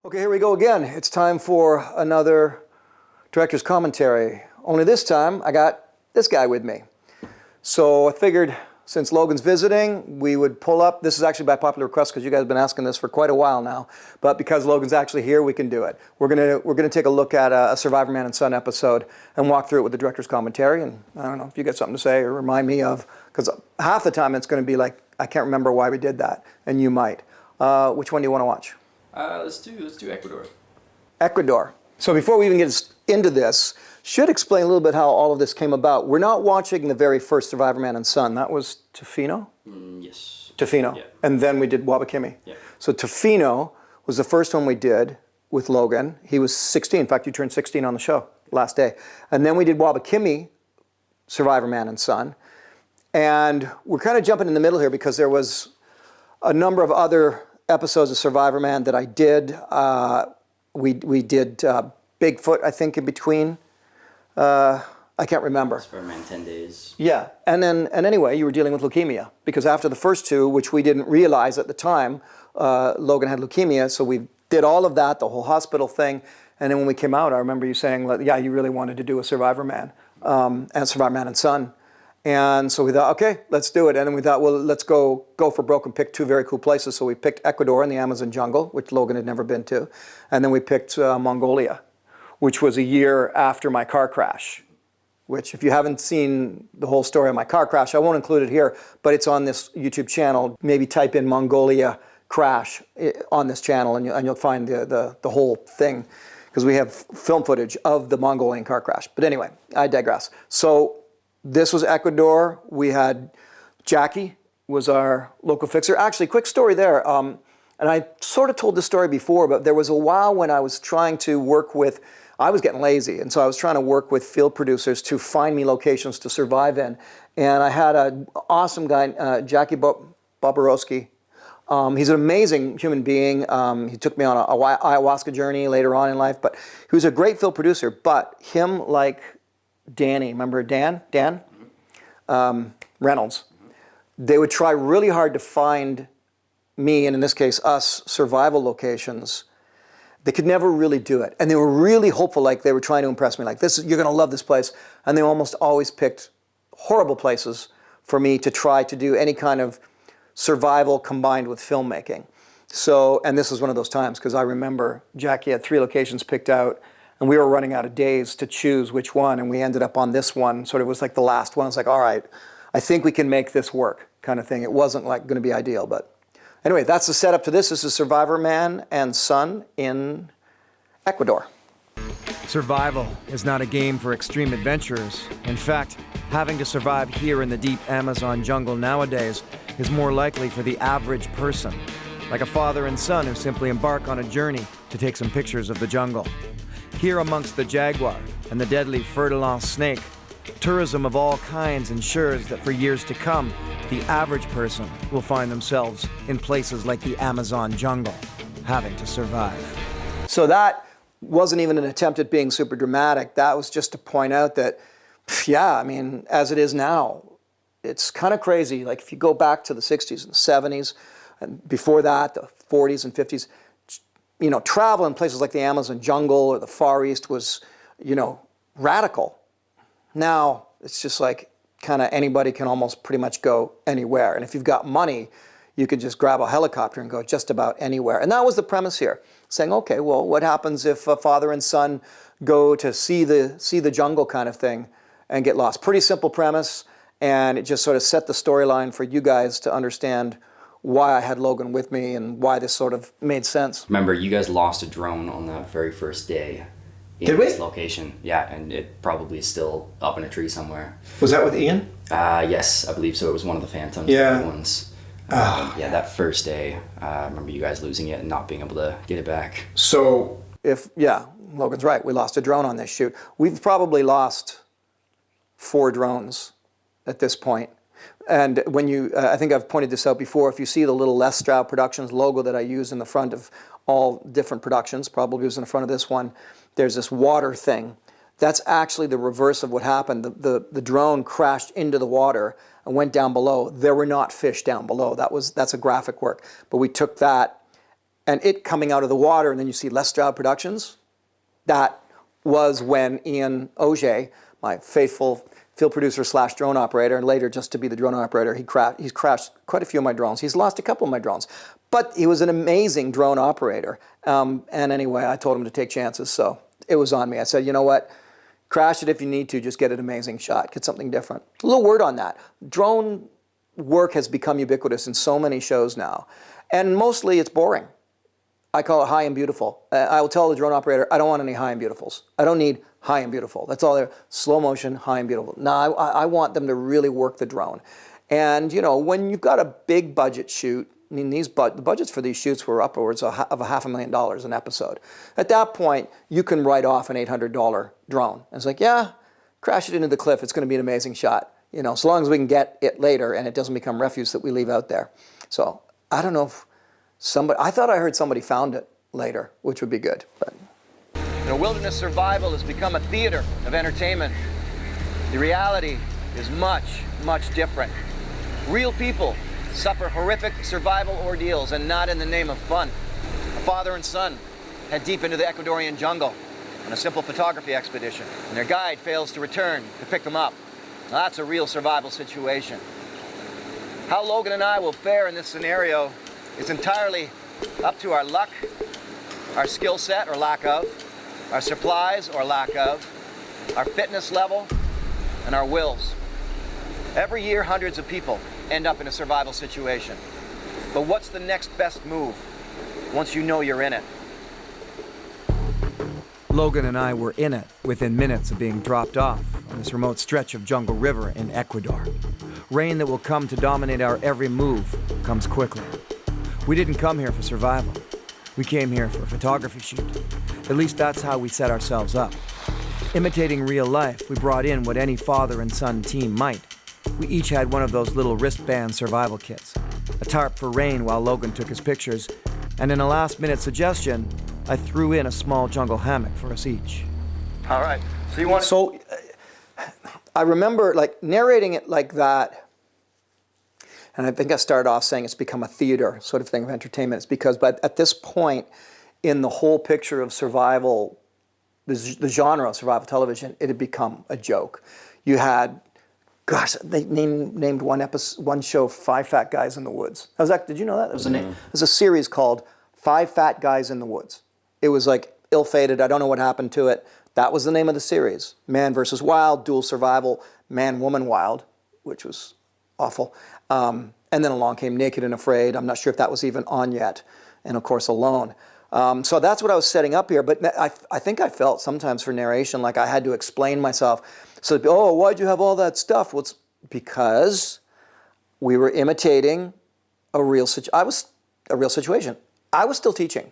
Okay, here we go again. It's time for another director's commentary. Only this time, I got this guy with me. So I figured since Logan's visiting, we would pull up. This is actually by popular request because you guys have been asking this for quite a while now. But because Logan's actually here, we can do it. We're gonna take a look at a Survivorman and Son episode and walk through it with the director's commentary. And I don't know if you got something to say or remind me of, because half the time it's going to be like, I can't remember why we did that, and you might. Which one do you want to watch? Let's do Ecuador. Ecuador. So before we even get into this, should explain a little bit how all of this came about. We're not watching the very first Survivorman and Son. That was Tofino? Yes. Tofino. Yeah. And then we did Wabakimi. Yeah. So Tofino was the first one we did with Logan. He was 16. In fact, you turned 16 on the show last day. And then we did Wabakimi, Survivorman and Son. And we're kind of jumping in the middle here because there was a number of other episodes of Survivorman that I did. We did Bigfoot, I think, in between. I can't remember. Survivorman 10 days. Yeah, and anyway, you were dealing with leukemia because after the first two, which we didn't realize at the time, Logan had leukemia, so we did all of that, the whole hospital thing, and then when we came out, I remember you saying, yeah, you really wanted to do a Survivorman and Survivorman and Son. And so we thought, okay, let's do it. And then we thought, well, let's go for broke and pick two very cool places. So we picked Ecuador in the Amazon jungle, which Logan had never been to. And then we picked Mongolia, which was a year after my car crash, which if you haven't seen the whole story of my car crash, I won't include it here, but it's on this YouTube channel. Maybe type in Mongolia crash on this channel and you'll find the whole thing, because we have film footage of the Mongolian car crash. But anyway, I digress. So this was Ecuador. We had Jackie was our local fixer. Actually, quick story there. And I sort of told this story before, but there was a while when I was trying to work with, I was getting lazy, and so I was trying to work with field producers to find me locations to survive in. And I had an awesome guy, Jackie Boborowski. He's an amazing human being. He took me on a ayahuasca journey later on in life, but he was a great field producer. But him, like Danny, remember Dan Reynolds, they would try really hard to find me, and in this case us, survival locations. They could never really do it, and they were really hopeful, like they were trying to impress me, like this, you're going to love this place, and they almost always picked horrible places for me to try to do any kind of survival combined with filmmaking. So, and this was one of those times, because I remember Jackie had 3 locations picked out, and we were running out of days to choose which one, and we ended up on this one. Sort of was like the last one. It's like, all right, I think we can make this work, kind of thing. It wasn't like going to be ideal, but anyway, that's the setup to this. This is Survivorman and Son in Ecuador. Survival is not a game for extreme adventurers. In fact, having to survive here in the deep Amazon jungle nowadays is more likely for the average person, like a father and son who simply embark on a journey to take some pictures of the jungle. Here amongst the jaguar and the deadly fer-de-lance snake, tourism of all kinds ensures that for years to come, the average person will find themselves in places like the Amazon jungle, having to survive. So that wasn't even an attempt at being super dramatic. That was just to point out that, yeah, I mean, as it is now, it's kind of crazy. Like if you go back to the 60s and the 70s, and before that, the 40s and 50s, you know, travel in places like the Amazon jungle or the Far East was, you know, radical. Now, it's just like kind of anybody can almost pretty much go anywhere. And if you've got money, you could just grab a helicopter and go just about anywhere. And that was the premise here, saying, okay, well, what happens if a father and son go to see the jungle kind of thing and get lost? Pretty simple premise, and it just sort of set the storyline for you guys to understand why I had Logan with me and why this sort of made sense. Remember, you guys lost a drone on that very first day in this location. Yeah, and it probably is still up in a tree somewhere. Was that with Ian? Yes, I believe so. It was one of the Phantoms. Yeah. Ones. Yeah, that first day, I remember you guys losing it and not being able to get it back. So yeah, Logan's right. We lost a drone on this shoot. We've probably lost 4 drones at this point. And when you, I think I've pointed this out before, if you see the little Les Stroud Productions logo that I use in the front of all different productions, probably was in the front of this one, there's this water thing. That's actually the reverse of what happened. The drone crashed into the water and went down below. There were not fish down below. That's a graphic work. But we took that and it coming out of the water, and then you see Les Stroud Productions. That was when Ian Auger, my faithful field producer / drone operator, and later just to be the drone operator, he's crashed quite a few of my drones. He's lost a couple of my drones. But he was an amazing drone operator. And anyway, I told him to take chances, so it was on me. I said, you know what? Crash it if you need to, just get an amazing shot, get something different. A little word on that. Drone work has become ubiquitous in so many shows now. And mostly it's boring. I call it high and beautiful. I will tell the drone operator, I don't want any high and beautifuls. I don't need high and beautiful. That's all there. Slow motion, high and beautiful. No, I want them to really work the drone. And you know, when you've got a big budget shoot, I mean, the budgets for these shoots were upwards of $500,000 an episode. At that point, you can write off an $800 drone. And it's like, yeah, crash it into the cliff. It's going to be an amazing shot. You know, so long as we can get it later and it doesn't become refuse that we leave out there. So I don't know if I thought I heard somebody found it later, which would be good. But. You know, wilderness survival has become a theater of entertainment. The reality is much, much different. Real people suffer horrific survival ordeals, and not in the name of fun. A father and son head deep into the Ecuadorian jungle on a simple photography expedition, and their guide fails to return to pick them up. Now, that's a real survival situation. How Logan and I will fare in this scenario is entirely up to our luck, our skill set or lack of, our supplies or lack of, our fitness level, and our wills. Every year, hundreds of people end up in a survival situation. But what's the next best move once you know you're in it? Logan and I were in it within minutes of being dropped off on this remote stretch of jungle river in Ecuador. Rain that will come to dominate our every move comes quickly. We didn't come here for survival. We came here for a photography shoot. At least that's how we set ourselves up. Imitating real life, we brought in what any father and son team might. We each had one of those little wristband survival kits, a tarp for rain while Logan took his pictures, and in a last-minute suggestion, I threw in a small jungle hammock for us each. All right, so you want to... So, I remember like narrating it like that, and I think I started off saying it's become a theater sort of thing of entertainment. It's because, but at this point in the whole picture of survival, the genre of survival television, it had become a joke. You had, gosh, they named one show Five Fat Guys in the Woods. Did you know that? There was a name. There's a series called Five Fat Guys in the Woods. It was like ill-fated. I don't know what happened to it. That was the name of the series. Man versus Wild, dual survival, man, woman, wild, which was awful. And then along came Naked and Afraid. I'm not sure if that was even on yet. And of course, Alone. So that's what I was setting up here. But I think I felt sometimes for narration like I had to explain myself. So, oh, why'd you have all that stuff? Well, it's because we were imitating a real situation. I was still teaching.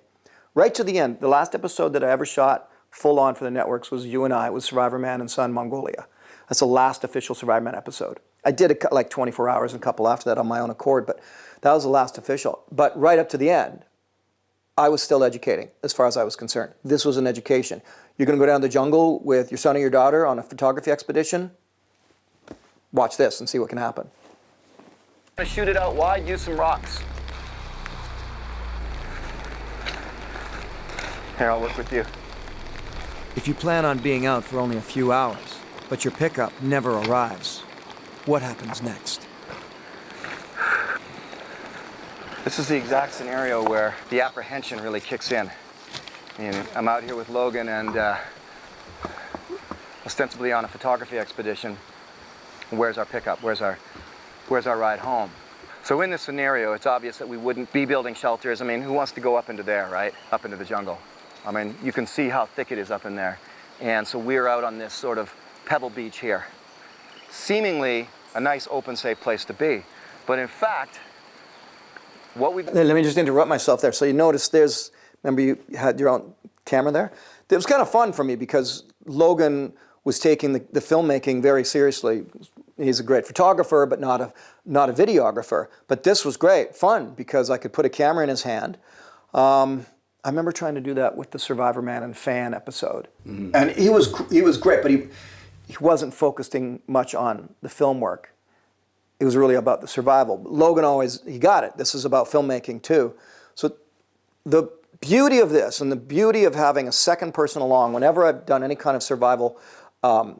Right to the end, the last episode that I ever shot full on for the networks was you and I, with Survivorman and Son, Mongolia. That's the last official Survivorman episode. I did like 24 hours and a couple after that on my own accord, but that was the last official. But right up to the end, I was still educating as far as I was concerned. This was an education. You're going to go down the jungle with your son or your daughter on a photography expedition? Watch this and see what can happen. I'm going to shoot it out wide, use some rocks. Here, I'll work with you. If you plan on being out for only a few hours, but your pickup never arrives, what happens next? This is the exact scenario where the apprehension really kicks in. I mean, I'm out here with Logan and ostensibly on a photography expedition. Where's our pickup? Where's our ride home? So in this scenario, it's obvious that we wouldn't be building shelters. I mean, who wants to go up into there, right? Up into the jungle. I mean, you can see how thick it is up in there. And so we're out on this sort of pebble beach here. Seemingly a nice, open, safe place to be. But in fact, what we've... Let me just interrupt myself there. So you notice remember you had your own camera there? It was kind of fun for me because Logan was taking the filmmaking very seriously. He's a great photographer, but not a videographer. But this was great, fun, because I could put a camera in his hand. I remember trying to do that with the Survivorman and Fan episode. Mm-hmm. And he was great, but he wasn't focusing much on the film work. It was really about the survival. Logan he got it. This is about filmmaking too. So The beauty of this and the beauty of having a second person along, whenever I've done any kind of survival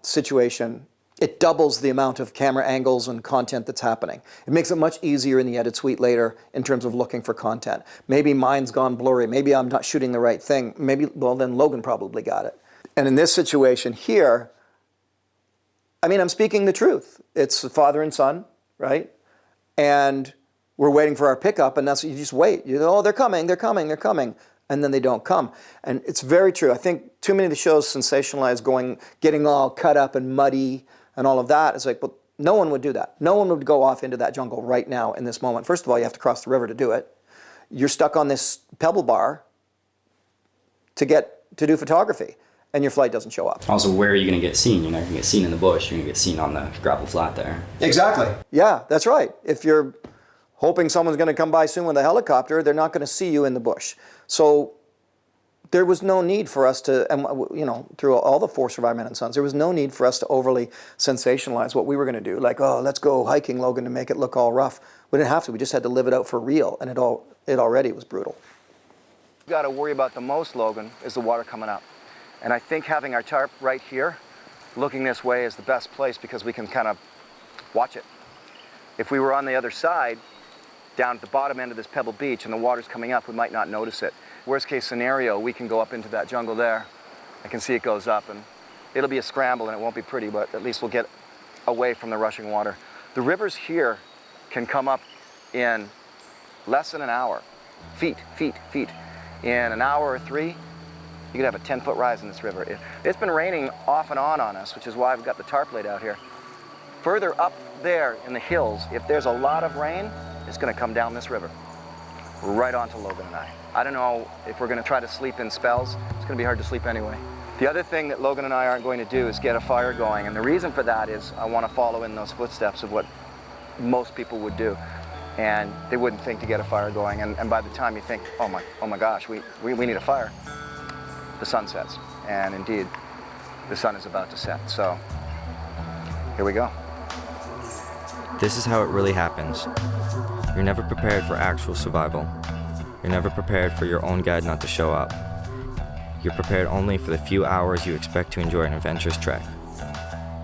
situation, it doubles the amount of camera angles and content that's happening. It makes it much easier in the edit suite later in terms of looking for content. Maybe mine's gone blurry. Maybe I'm not shooting the right thing. Maybe, well, then Logan probably got it. And in this situation here, I mean, I'm speaking the truth. It's the father and son, right? And we're waiting for our pickup, and that's, you just wait. You know, oh, they're coming, they're coming, they're coming. And then they don't come. And it's very true. I think too many of the shows sensationalize getting all cut up and muddy and all of that. It's like, well, no one would do that. No one would go off into that jungle right now in this moment. First of all, you have to cross the river to do it. You're stuck on this pebble bar to do photography, and your flight doesn't show up. Also, where are you going to get seen? You're not going to get seen in the bush. You're going to get seen on the gravel flat there. Exactly. Yeah, that's right. If you're hoping someone's going to come by soon with a helicopter, they're not going to see you in the bush. So there was no need for us to, and you know, through all the 4 Survivorman and Sons, there was no need for us to overly sensationalize what we were going to do. Like, oh, let's go hiking, Logan, to make it look all rough. We didn't have to. We just had to live it out for real, and it already was brutal. What we got to worry about the most, Logan, is the water coming up. And I think having our tarp right here, looking this way, is the best place because we can kind of watch it. If we were on the other side, down at the bottom end of this pebble beach and the water's coming up, we might not notice it. Worst case scenario, we can go up into that jungle there. I can see it goes up, and it'll be a scramble and it won't be pretty, but at least we'll get away from the rushing water. The rivers here can come up in less than an hour. Feet. In an hour or 3, you could have a 10-foot rise in this river. It's been raining off and on us, which is why I've got the tarp laid out here. Further up there in the hills, if there's a lot of rain, it's going to come down this river, right onto Logan and I. I don't know if we're going to try to sleep in spells. It's going to be hard to sleep anyway. The other thing that Logan and I aren't going to do is get a fire going, and the reason for that is I want to follow in those footsteps of what most people would do, and they wouldn't think to get a fire going, and by the time you think, oh my gosh, we need a fire, the sun sets, and indeed, the sun is about to set, so here we go. This is how it really happens. You're never prepared for actual survival. You're never prepared for your own guide not to show up. You're prepared only for the few hours you expect to enjoy an adventurous trek.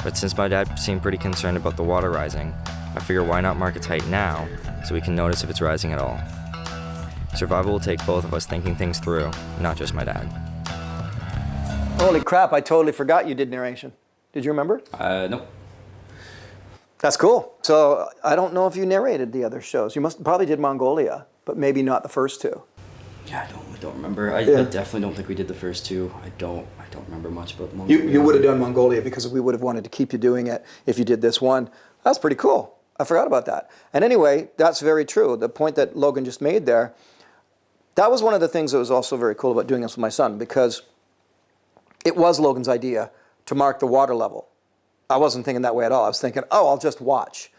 But since my dad seemed pretty concerned about the water rising, I figure why not mark its height now so we can notice if it's rising at all. Survival will take both of us thinking things through, not just my dad. Holy crap, I totally forgot you did narration. Did you remember? Nope. That's cool. So I don't know if you narrated the other shows. You probably did Mongolia, but maybe not the first 2. Yeah, I don't remember. I definitely don't think we did the first 2. I don't remember much about Mongolia. You would have done Mongolia because we would have wanted to keep you doing it if you did this one. That's pretty cool. I forgot about that. And anyway, that's very true. The point that Logan just made there, that was one of the things that was also very cool about doing this with my son, because it was Logan's idea to mark the water level. I wasn't thinking that way at all. I was thinking, oh, I'll just watch.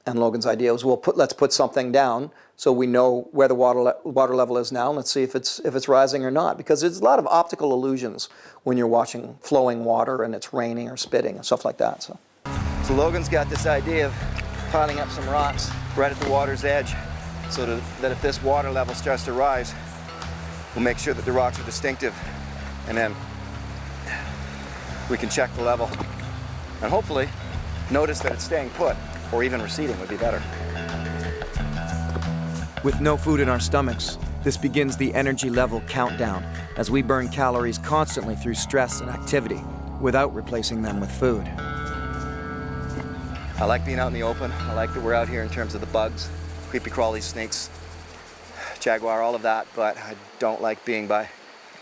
And Logan's idea was, well, let's put something down so we know where the water level is now, and let's see if it's rising or not. Because there's a lot of optical illusions when you're watching flowing water and it's raining or spitting and stuff like that. So Logan's got this idea of piling up some rocks right at the water's edge, so that if this water level starts to rise, we'll make sure that the rocks are distinctive, and then we can check the level. And hopefully, notice that it's staying put, or even receding would be better. With no food in our stomachs, this begins the energy level countdown as we burn calories constantly through stress and activity without replacing them with food. I like being out in the open. I like that we're out here in terms of the bugs, creepy crawlies, snakes, jaguar, all of that, but I don't like being by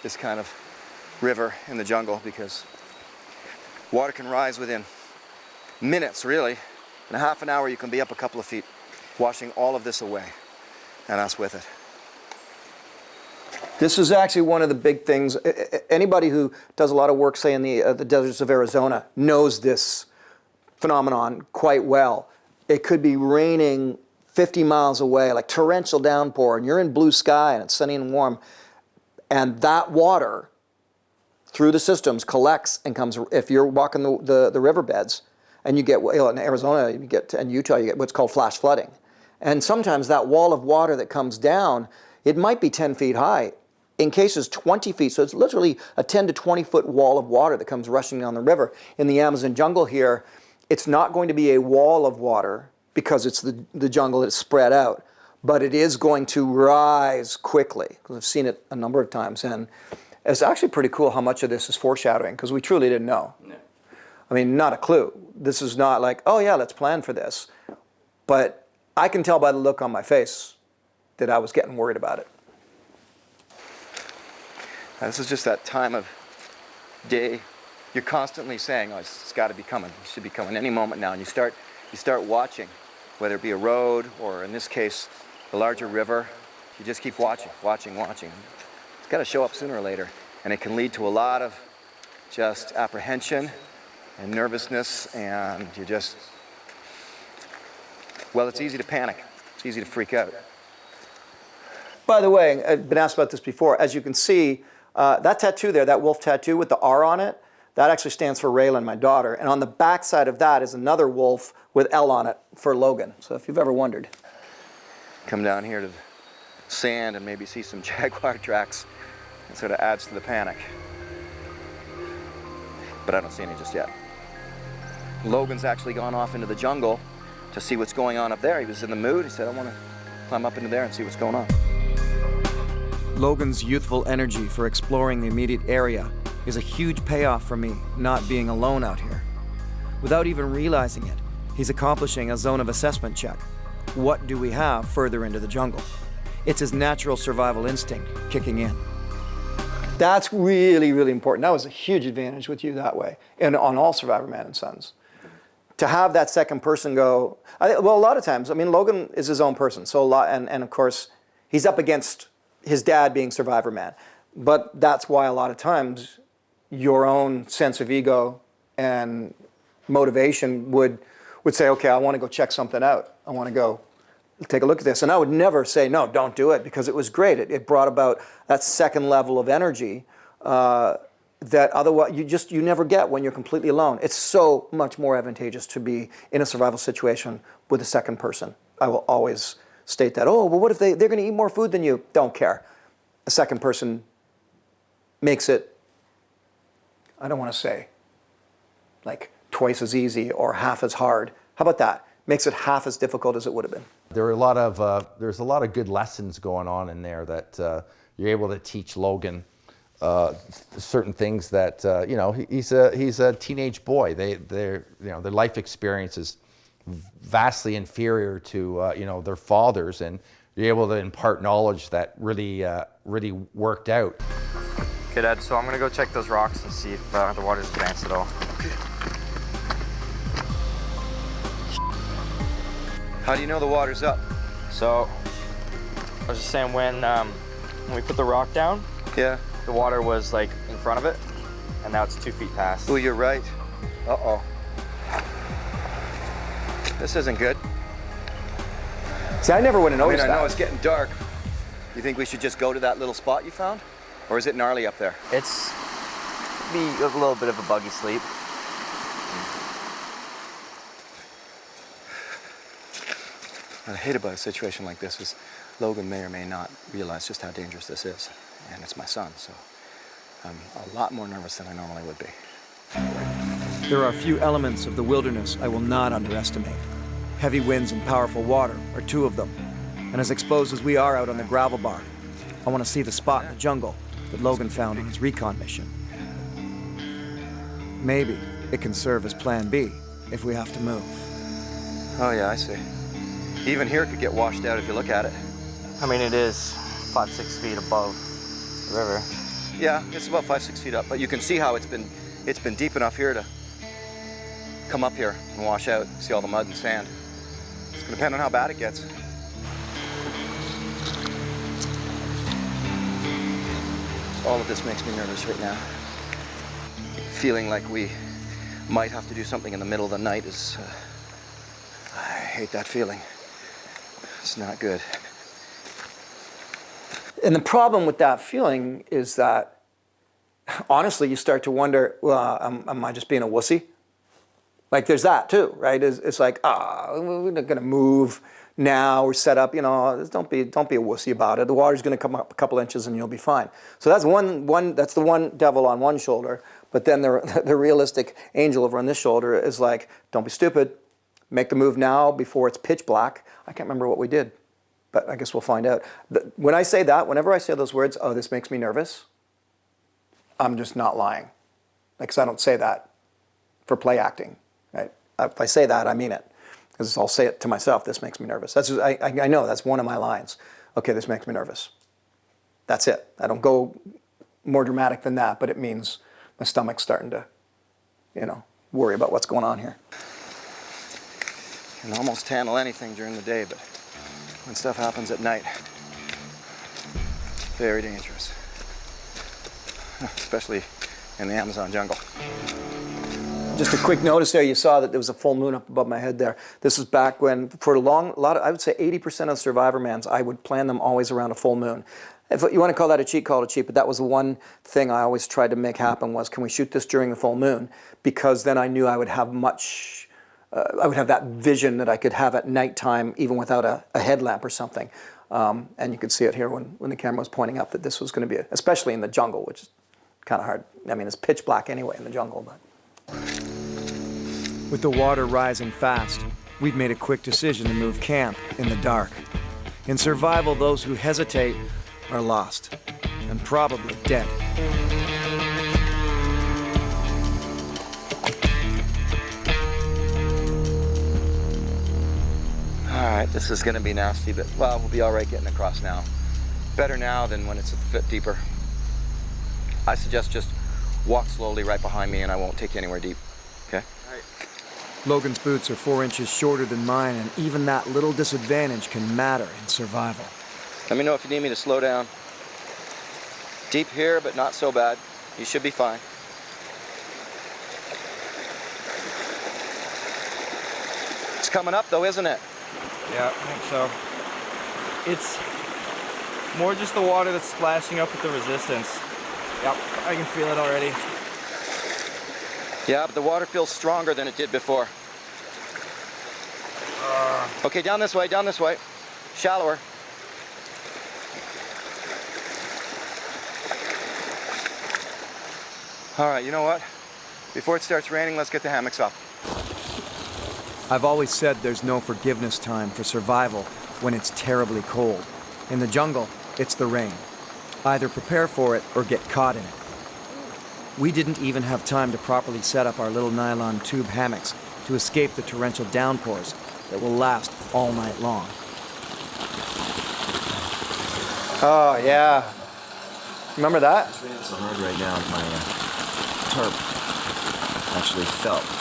this kind of river in the jungle because water can rise within minutes, really. In a half an hour, you can be up a couple of feet, washing all of this away, and us with it. This is actually one of the big things. Anybody who does a lot of work, say, in the deserts of Arizona, knows this phenomenon quite well. It could be raining 50 miles away, like torrential downpour, and you're in blue sky, and it's sunny and warm, and that water through the systems collects and comes. If you're walking the riverbeds, and you get, in Arizona, and Utah, you get what's called flash flooding. And sometimes that wall of water that comes down it might be 10 feet high. In cases 20 feet, so it's literally a 10 to 20 foot wall of water that comes rushing down the river. In the Amazon jungle here, it's not going to be a wall of water because it's the jungle that's spread out, but it is going to rise quickly, because I've seen it a number of times. And it's actually pretty cool how much of this is foreshadowing, because we truly didn't know. No. I mean, not a clue. This is not like, oh yeah, let's plan for this. But I can tell by the look on my face that I was getting worried about it. This is just that time of day. You're constantly saying, oh, it's got to be coming. It should be coming any moment now. And you start watching, whether it be a road or, in this case, a larger river. You just keep watching. It's got to show up sooner or later. And it can lead to a lot of just apprehension and nervousness, and you just, well, it's easy to panic. It's easy to freak out. By the way, I've been asked about this before. As you can see, that tattoo there, that wolf tattoo with the R on it, that actually stands for Raylan, my daughter. And on the back side of that is another wolf with L on it for Logan. So if you've ever wondered. Come down here to the sand and maybe see some jaguar tracks. It sort of adds to the panic. But I don't see any just yet. Logan's actually gone off into the jungle to see what's going on up there. He was in the mood. He said, I want to climb up into there and see what's going on. Logan's youthful energy for exploring the immediate area is a huge payoff for me not being alone out here. Without even realizing it, he's accomplishing a zone of assessment check. What do we have further into the jungle? It's his natural survival instinct kicking in. That's really, really important. That was a huge advantage with you that way, and on all Survivorman and Sons. To have that second person go, well, a lot of times, I mean, Logan is his own person, so a lot, and of course, he's up against his dad being Survivorman. But that's why a lot of times your own sense of ego and motivation would say, okay, I want to go check something out. I want to go take a look at this. And I would never say, no, don't do it, because it was great. It brought about that second level of energy that otherwise you never get when you're completely alone. It's so much more advantageous to be in a survival situation with a second person. I will always state that. Oh, well, what if they're going to eat more food than you? Don't care. A second person makes it, I don't want to say, like twice as easy or half as hard. How about that? Makes it half as difficult as it would have been. There's a lot of good lessons going on in there that you're able to teach Logan certain things that he's a teenage boy. Their life experience is vastly inferior to their fathers, and you're able to impart knowledge that really worked out. Okay, Dad, so I'm gonna go check those rocks and see if the water's advanced at all. How do you know the water's up? So, I was just saying, when we put the rock down, Yeah. the water was like in front of it, and now it's 2 feet past. Oh, you're right. Uh-oh. This isn't good. See, I never would have noticed that. I know it's getting dark. You think we should just go to that little spot you found? Or is it gnarly up there? It's be a little bit of a buggy sleep. What I hate about a situation like this is Logan may or may not realize just how dangerous this is. And it's my son, so I'm a lot more nervous than I normally would be. There are a few elements of the wilderness I will not underestimate. Heavy winds and powerful water are two of them. And as exposed as we are out on the gravel bar, I want to see the spot in the jungle that Logan found on his recon mission. Maybe it can serve as plan B if we have to move. Oh yeah, I see. Even here it could get washed out if you look at it. I mean, it is 5-6 feet above the river. Yeah, it's about 5-6 feet up, but you can see how it's been deep enough here to come up here and wash out. See all the mud and sand. It's gonna depend on how bad it gets. All of this makes me nervous right now. Feeling like we might have to do something in the middle of the night is, I hate that feeling. It's not good. And the problem with that feeling is that, honestly, you start to wonder, well, am I just being a wussy? Like, there's that too, right? It's like, we're not gonna move now we're set up, don't be a wussy about it. The water's going to come up a couple inches and you'll be fine. So that's that's the one devil on one shoulder. But then the realistic angel over on this shoulder is like, don't be stupid. Make the move now before it's pitch black. I can't remember what we did, but I guess we'll find out. When I say that, whenever I say those words, oh, this makes me nervous, I'm just not lying. Because I don't say that for play acting. Right? If I say that, I mean it. Because I'll say it to myself, this makes me nervous. That's just, I know that's one of my lines. Okay, this makes me nervous. That's it. I don't go more dramatic than that, but it means my stomach's starting to, worry about what's going on here. I can almost handle anything during the day, but when stuff happens at night, very dangerous. Especially in the Amazon jungle. Just a quick notice there, you saw that there was a full moon up above my head there. This is back when, for a lot of, I would say 80% of Survivormans, I would plan them always around a full moon. If you want to call that a cheat, call it a cheat, but that was the one thing I always tried to make happen was, can we shoot this during the full moon? Because then I knew I would have I would have that vision that I could have at nighttime, even without a headlamp or something. And you could see it here when the camera was pointing up that this was going to be, especially in the jungle, which is kind of hard. I mean, it's pitch black anyway in the jungle, but. With the water rising fast, we've made a quick decision to move camp in the dark. In survival, those who hesitate are lost, and probably dead. All right, this is gonna be nasty, but well, we'll be all right getting across now. Better now than when it's a foot deeper. I suggest just walk slowly right behind me and I won't take you anywhere deep, okay? All right. Logan's boots are 4 inches shorter than mine, and even that little disadvantage can matter in survival. Let me know if you need me to slow down. Deep here, but not so bad. You should be fine. It's coming up though, isn't it? Yeah, I think so. It's more just the water that's splashing up with the resistance. Yep, I can feel it already. Yeah, but the water feels stronger than it did before. Okay, down this way, shallower. All right, you know what? Before it starts raining, let's get the hammocks up. I've always said there's no forgiveness time for survival when it's terribly cold. In the jungle, it's the rain. Either prepare for it or get caught in it. We didn't even have time to properly set up our little nylon tube hammocks to escape the torrential downpours that will last all night long. Oh, yeah. Remember that? It's raining so hard right now, my tarp actually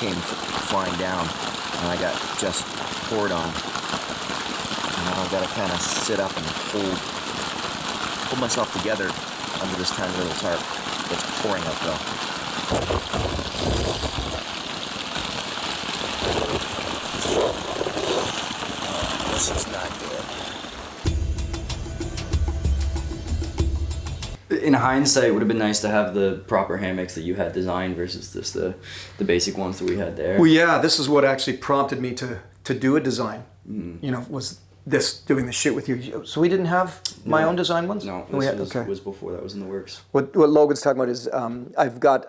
came flying down, and I got just poured on. And now I've got to kind of sit up and hold myself together under this tiny little tarp that's pouring up though. This is not good. In hindsight, it would have been nice to have the proper hammocks that you had designed versus just the basic ones that we had there. Well, yeah, this is what actually prompted me to do a design. Was this doing the shoot with you? So we didn't have my own design ones? No, this was before that was in the works. What Logan's talking about is I've got,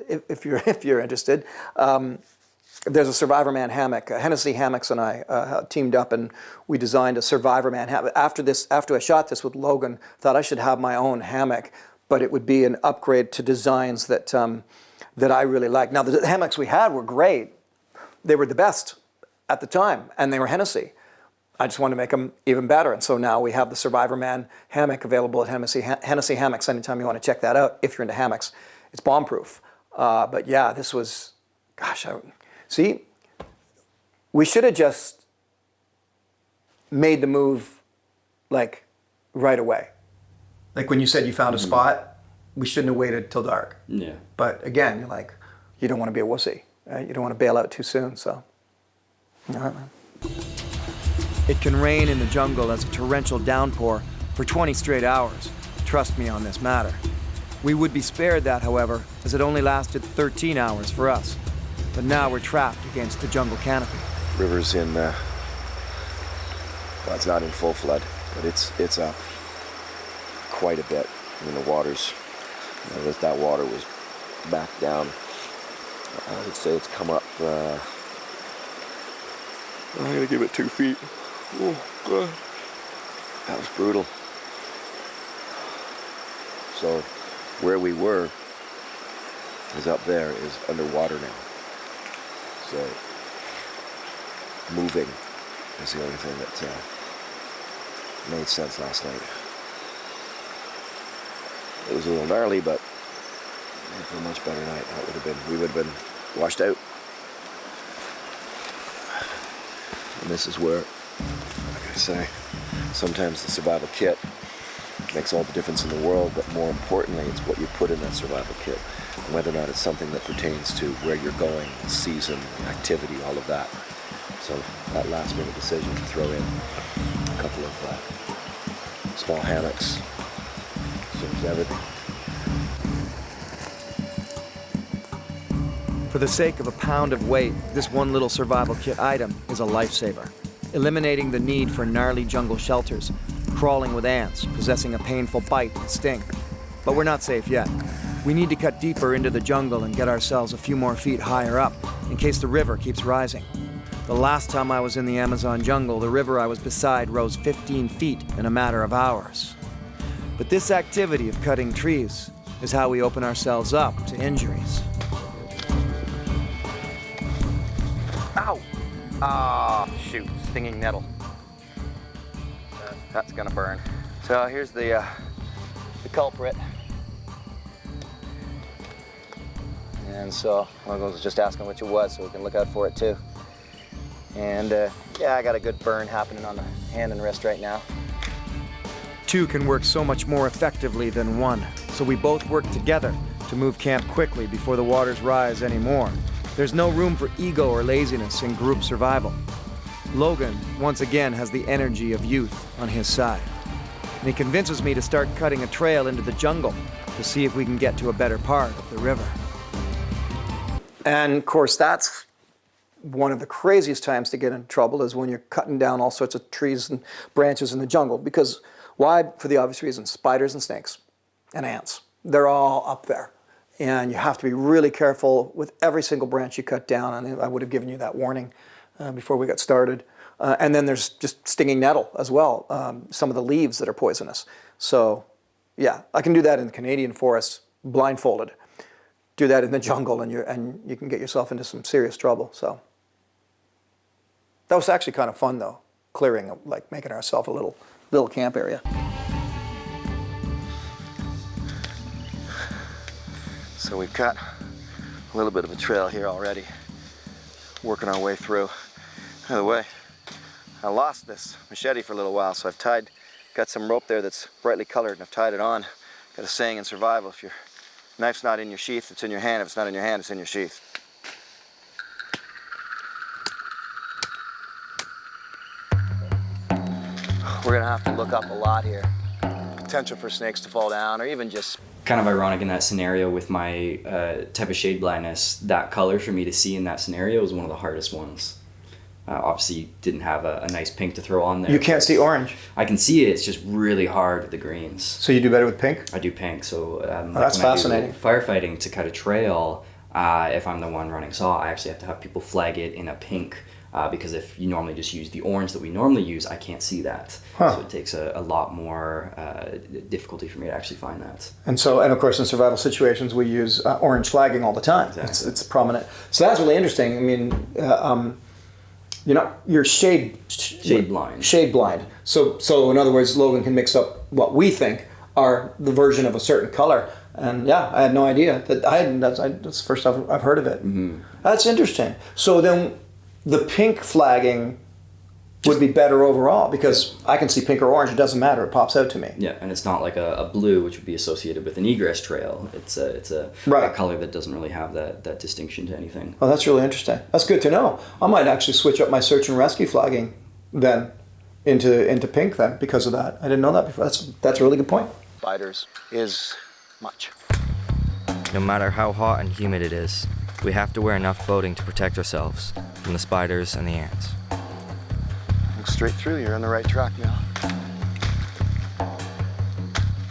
if you're interested, there's a Survivorman hammock. Hennessy Hammocks and I teamed up and we designed a Survivorman hammock. After I shot this with Logan, thought I should have my own hammock, but it would be an upgrade to designs that I really like. Now the hammocks we had were great. They were the best at the time, and they were Hennessy. I just wanted to make them even better, and so now we have the Survivorman hammock available at Hennessy Hammocks anytime you want to check that out. If you're into hammocks, it's bomb-proof. But yeah, this was, gosh, see, we should have just made the move like right away. Like when you said you found a spot, we shouldn't have waited till dark. Yeah. But again, you're like, you don't want to be a wussy, right? You don't want to bail out too soon, so. All right, man. It can rain in the jungle as a torrential downpour for 20 straight hours. Trust me on this matter. We would be spared that, however, as it only lasted 13 hours for us. But now we're trapped against the jungle canopy. River's in Well, it's not in full flood, but it's up quite a bit. I mean, the water's, that water was back down. I would say it's come up, I'm gonna give it 2 feet. Oh, God. That was brutal. So, where we were is up there, is underwater now. So, moving is the only thing that made sense last night. It was a little gnarly, but for a much better night, we would have been washed out. And this is where, like I say, sometimes the survival kit makes all the difference in the world, but more importantly, it's what you put in that survival kit, and whether or not it's something that pertains to where you're going, season, activity, all of that. So that last minute decision to throw in a couple of small hammocks changed everything. For the sake of a pound of weight, this one little survival kit item is a lifesaver, eliminating the need for gnarly jungle shelters, crawling with ants, possessing a painful bite and sting. But we're not safe yet. We need to cut deeper into the jungle and get ourselves a few more feet higher up, in case the river keeps rising. The last time I was in the Amazon jungle, the river I was beside rose 15 feet in a matter of hours. But this activity of cutting trees is how we open ourselves up to injuries. Ow! Ah, shoot, stinging nettle. That's gonna burn. So here's the culprit. And so I was just asking what it was so we can look out for it too. And yeah, I got a good burn happening on the hand and wrist right now. Two can work so much more effectively than one, so we both work together to move camp quickly before the waters rise anymore. There's no room for ego or laziness in group survival. Logan, once again, has the energy of youth on his side. And he convinces me to start cutting a trail into the jungle to see if we can get to a better part of the river. And of course, that's one of the craziest times to get in trouble, is when you're cutting down all sorts of trees and branches in the jungle. Because why? For the obvious reason, spiders and snakes and ants. They're all up there. And you have to be really careful with every single branch you cut down. And I would have given you that warning before we got started. And then there's just stinging nettle as well, some of the leaves that are poisonous. So yeah, I can do that in the Canadian forests blindfolded. Do that in the jungle and you can get yourself into some serious trouble. So that was actually kind of fun though, clearing, like making ourselves a little camp area. So we've got a little bit of a trail here already, working our way through. By the way, I lost this machete for a little while, so I've got some rope there that's brightly colored, and I've tied it on. Got a saying in survival: if your knife's not in your sheath, it's in your hand. If it's not in your hand, it's in your sheath. We're gonna have to look up a lot here. Potential for snakes to fall down, or even just... Kind of ironic in that scenario with my type of shade blindness, that color for me to see in that scenario was one of the hardest ones. Obviously didn't have a nice pink to throw on there. You can't see orange. I can see it, it's just really hard with the greens. So you do better with pink? I do pink, so that's fascinating. Firefighting, to cut a trail, if I'm the one running saw, I actually have to have people flag it in a pink, because if you normally just use the orange that we normally use, I can't see that. So it takes a lot more difficulty for me to actually find that. And of course in survival situations we use orange flagging all the time. Exactly. It's prominent. So that's really interesting. I mean, you're shade blind. Shade blind. So in other words, Logan can mix up what we think are the version of a certain color. And yeah, I had no idea that's the first time I've heard of it. Mm-hmm. That's interesting. So then the pink flagging would be better overall, because I can see pink or orange, it doesn't matter, it pops out to me. Yeah, and it's not like a blue, which would be associated with an egress trail. It's a color that doesn't really have that distinction to anything. Oh, that's really interesting. That's good to know. I might actually switch up my search and rescue flagging then into pink then because of that. I didn't know that before. That's a really good point. Spiders is much. No matter how hot and humid it is, we have to wear enough clothing to protect ourselves from the spiders and the ants. straight through, you're on the right track now.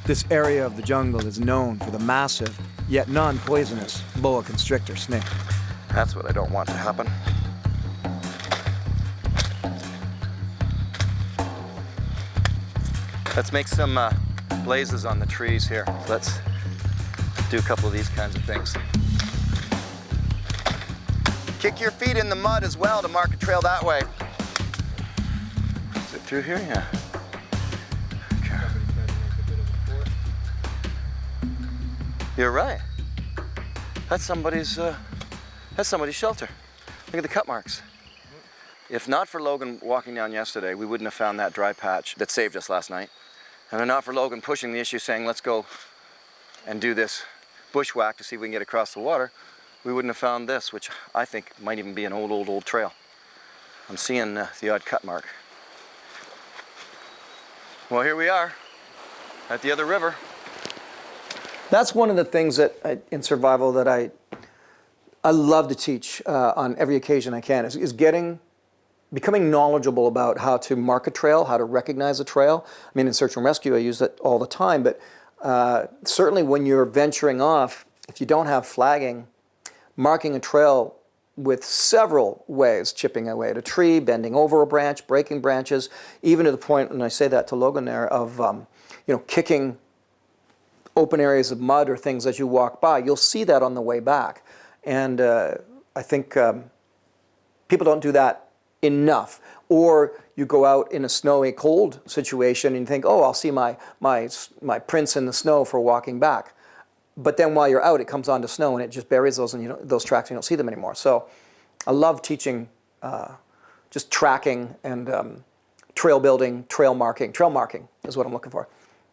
This area of the jungle is known for the massive, yet non-poisonous, boa constrictor snake. That's what I don't want to happen. Let's make some blazes on the trees here. Let's do a couple of these kinds of things. Kick your feet in the mud as well to mark a trail that way. Is it through here? Yeah. Okay. You're right. That's somebody's shelter. Look at the cut marks. If not for Logan walking down yesterday, we wouldn't have found that dry patch that saved us last night. And if not for Logan pushing the issue, saying, let's go and do this bushwhack to see if we can get across the water, we wouldn't have found this, which I think might even be an old trail. I'm seeing the odd cut mark. Well, here we are at the other river. That's one of the things that in survival that I love to teach on every occasion I can is becoming knowledgeable about how to mark a trail, how to recognize a trail. I mean, in search and rescue, I use it all the time, but certainly when you're venturing off, if you don't have flagging, marking a trail with several ways, chipping away at a tree, bending over a branch, breaking branches, even to the point, and I say that to Logan there, of kicking open areas of mud or things as you walk by. You'll see that on the way back. And I think people don't do that enough. Or you go out in a snowy, cold situation and you think, oh, I'll see my prints in the snow for walking back. But then while you're out, it comes onto snow and it just buries those, and those tracks, you don't see them anymore. So I love teaching just tracking and trail building, trail marking. Trail marking is what I'm looking for.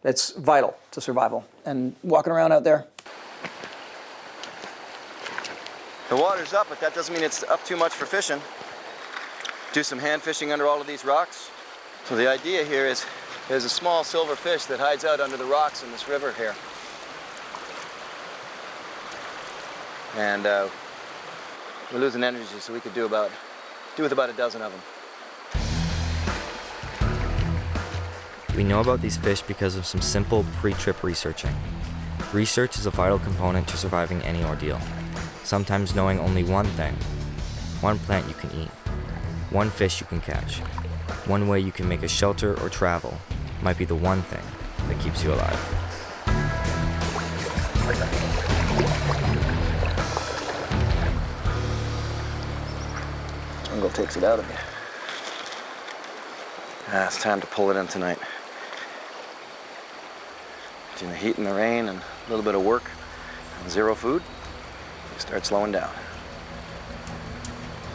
It's vital to survival and walking around out there. The water's up, but that doesn't mean it's up too much for fishing. Do some hand fishing under all of these rocks. So the idea here is there's a small silver fish that hides out under the rocks in this river here. And we're losing energy, so we could do with about a dozen of them. We know about these fish because of some simple pre-trip researching. Research is a vital component to surviving any ordeal. Sometimes knowing only one thing, one plant you can eat, one fish you can catch, one way you can make a shelter or travel might be the one thing that keeps you alive. Jungle takes it out of you. It's time to pull it in tonight. Between the heat and the rain and a little bit of work and zero food, you start slowing down.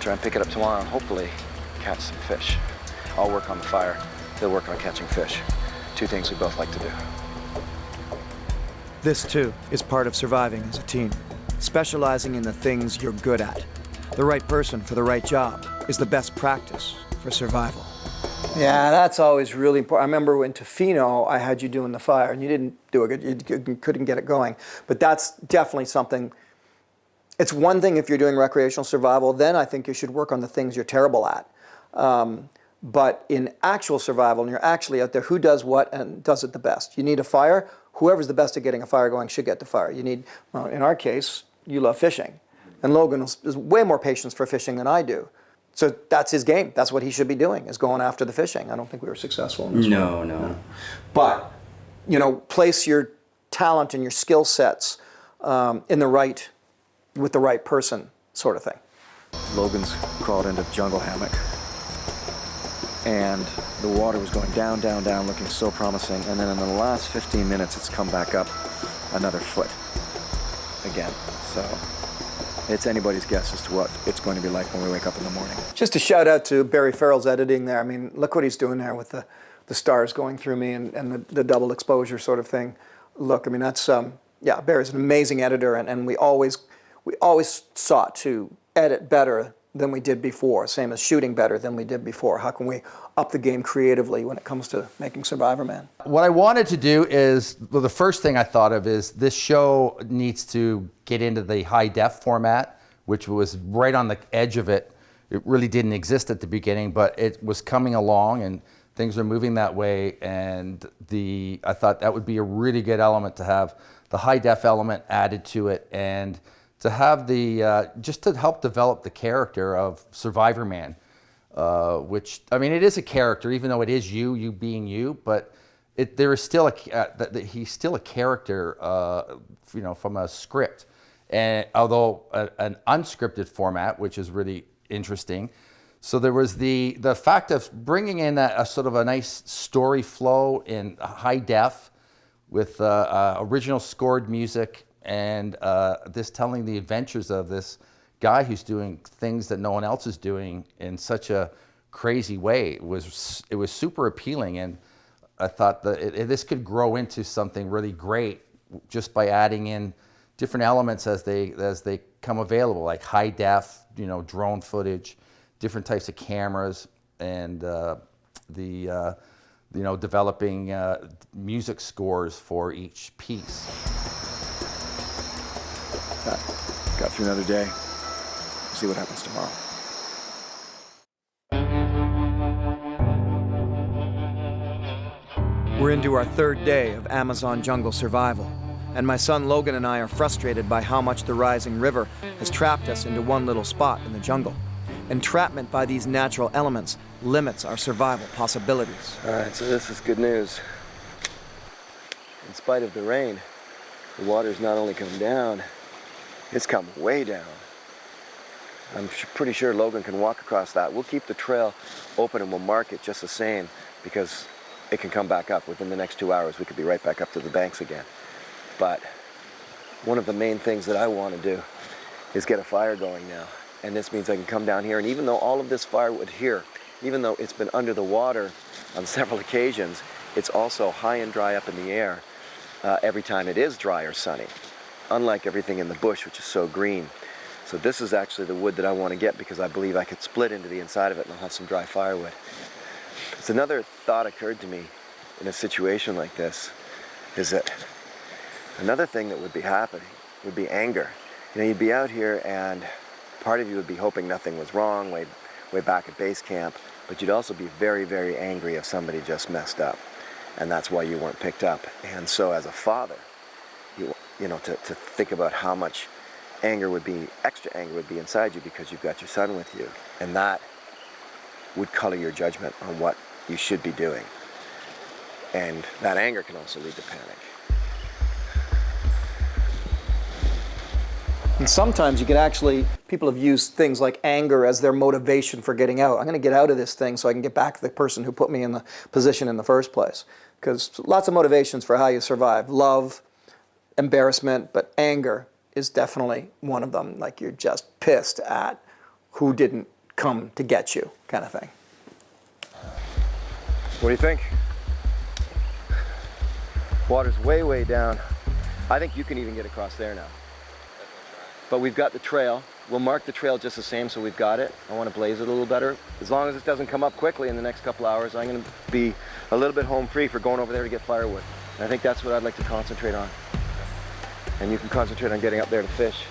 Try and pick it up tomorrow and hopefully catch some fish. I'll work on the fire. He'll work on catching fish. Two things we both like to do. This, too, is part of surviving as a team, specializing in the things you're good at. The right person for the right job is the best practice for survival. Yeah, that's always really important. I remember in Tofino, I had you doing the fire, and you didn't do it. You couldn't get it going. But that's definitely something. It's one thing if you're doing recreational survival, then I think you should work on the things you're terrible at. But in actual survival, and you're actually out there, who does what and does it the best? You need a fire. Whoever's the best at getting a fire going should get the fire. You need, well, in our case, you love fishing. And Logan has way more patience for fishing than I do. So that's his game. That's what he should be doing, is going after the fishing. I don't think we were successful in this one. No. But, place your talent and your skill sets with the right person, sort of thing. Logan's crawled into the jungle hammock. And the water was going down, down, down, looking so promising. And then in the last 15 minutes, it's come back up another foot again. So it's anybody's guess as to what it's going to be like when we wake up in the morning. Just a shout out to Barry Farrell's editing there. I mean, look what he's doing there with the stars going through me and the double exposure sort of thing. Look, I mean, that's, Barry's an amazing editor, and we always sought to edit better than we did before, same as shooting better than we did before. How can we up the game creatively when it comes to making Survivorman? What I wanted to do is, well, the first thing I thought of is this show needs to get into the high def format, which was right on the edge of it it really didn't exist at the beginning, but it was coming along and things are moving that way. And I thought that would be a really good element to have the high def element added to it, and to have just to help develop the character of Survivorman, which, I mean, it is a character, even though it is you being you, but there is still he's still a character, from a script. And although an unscripted format, which is really interesting. So there was the fact of bringing in a sort of a nice story flow in high def with original scored music, and this telling the adventures of this guy who's doing things that no one else is doing in such a crazy way. It was super appealing, and I thought that this could grow into something really great just by adding in different elements as they come available, like high def, drone footage, different types of cameras, and developing music scores for each piece. Got through another day. See what happens tomorrow. We're into our third day of Amazon jungle survival, and my son Logan and I are frustrated by how much the rising river has trapped us into one little spot in the jungle. Entrapment by these natural elements limits our survival possibilities. All right, so this is good news. In spite of the rain, the water's not only come down, it's come way down. I'm pretty sure Logan can walk across that. We'll keep the trail open and we'll mark it just the same, because it can come back up. Within the next 2 hours, we could be right back up to the banks again. But one of the main things that I want to do is get a fire going now. And this means I can come down here, and even though all of this firewood here, even though it's been under the water on several occasions, it's also high and dry up in the air every time it is dry or sunny, unlike everything in the bush, which is so green. So this is actually the wood that I want to get, because I believe I could split into the inside of it and I'll have some dry firewood. So another thought occurred to me in a situation like this, is that another thing that would be happening would be anger. You'd be out here and part of you would be hoping nothing was wrong way back at base camp, but you'd also be very, very angry if somebody just messed up, and that's why you weren't picked up. And so as a father, to think about how much extra anger would be inside you because you've got your son with you, and that would color your judgment on what you should be doing. And that anger can also lead to panic. And sometimes you can people have used things like anger as their motivation for getting out. I'm going to get out of this thing so I can get back to the person who put me in the position in the first place. Because lots of motivations for how you survive. Love, embarrassment, but anger is definitely one of them. Like you're just pissed at who didn't come to get you, kind of thing. What do you think? Water's way, way down. I think you can even get across there now. But we've got the trail. We'll mark the trail just the same, so we've got it. I want to blaze it a little better. As long as it doesn't come up quickly in the next couple hours, I'm going to be a little bit home free for going over there to get firewood. And I think that's what I'd like to concentrate on. And you can concentrate on getting up there to fish.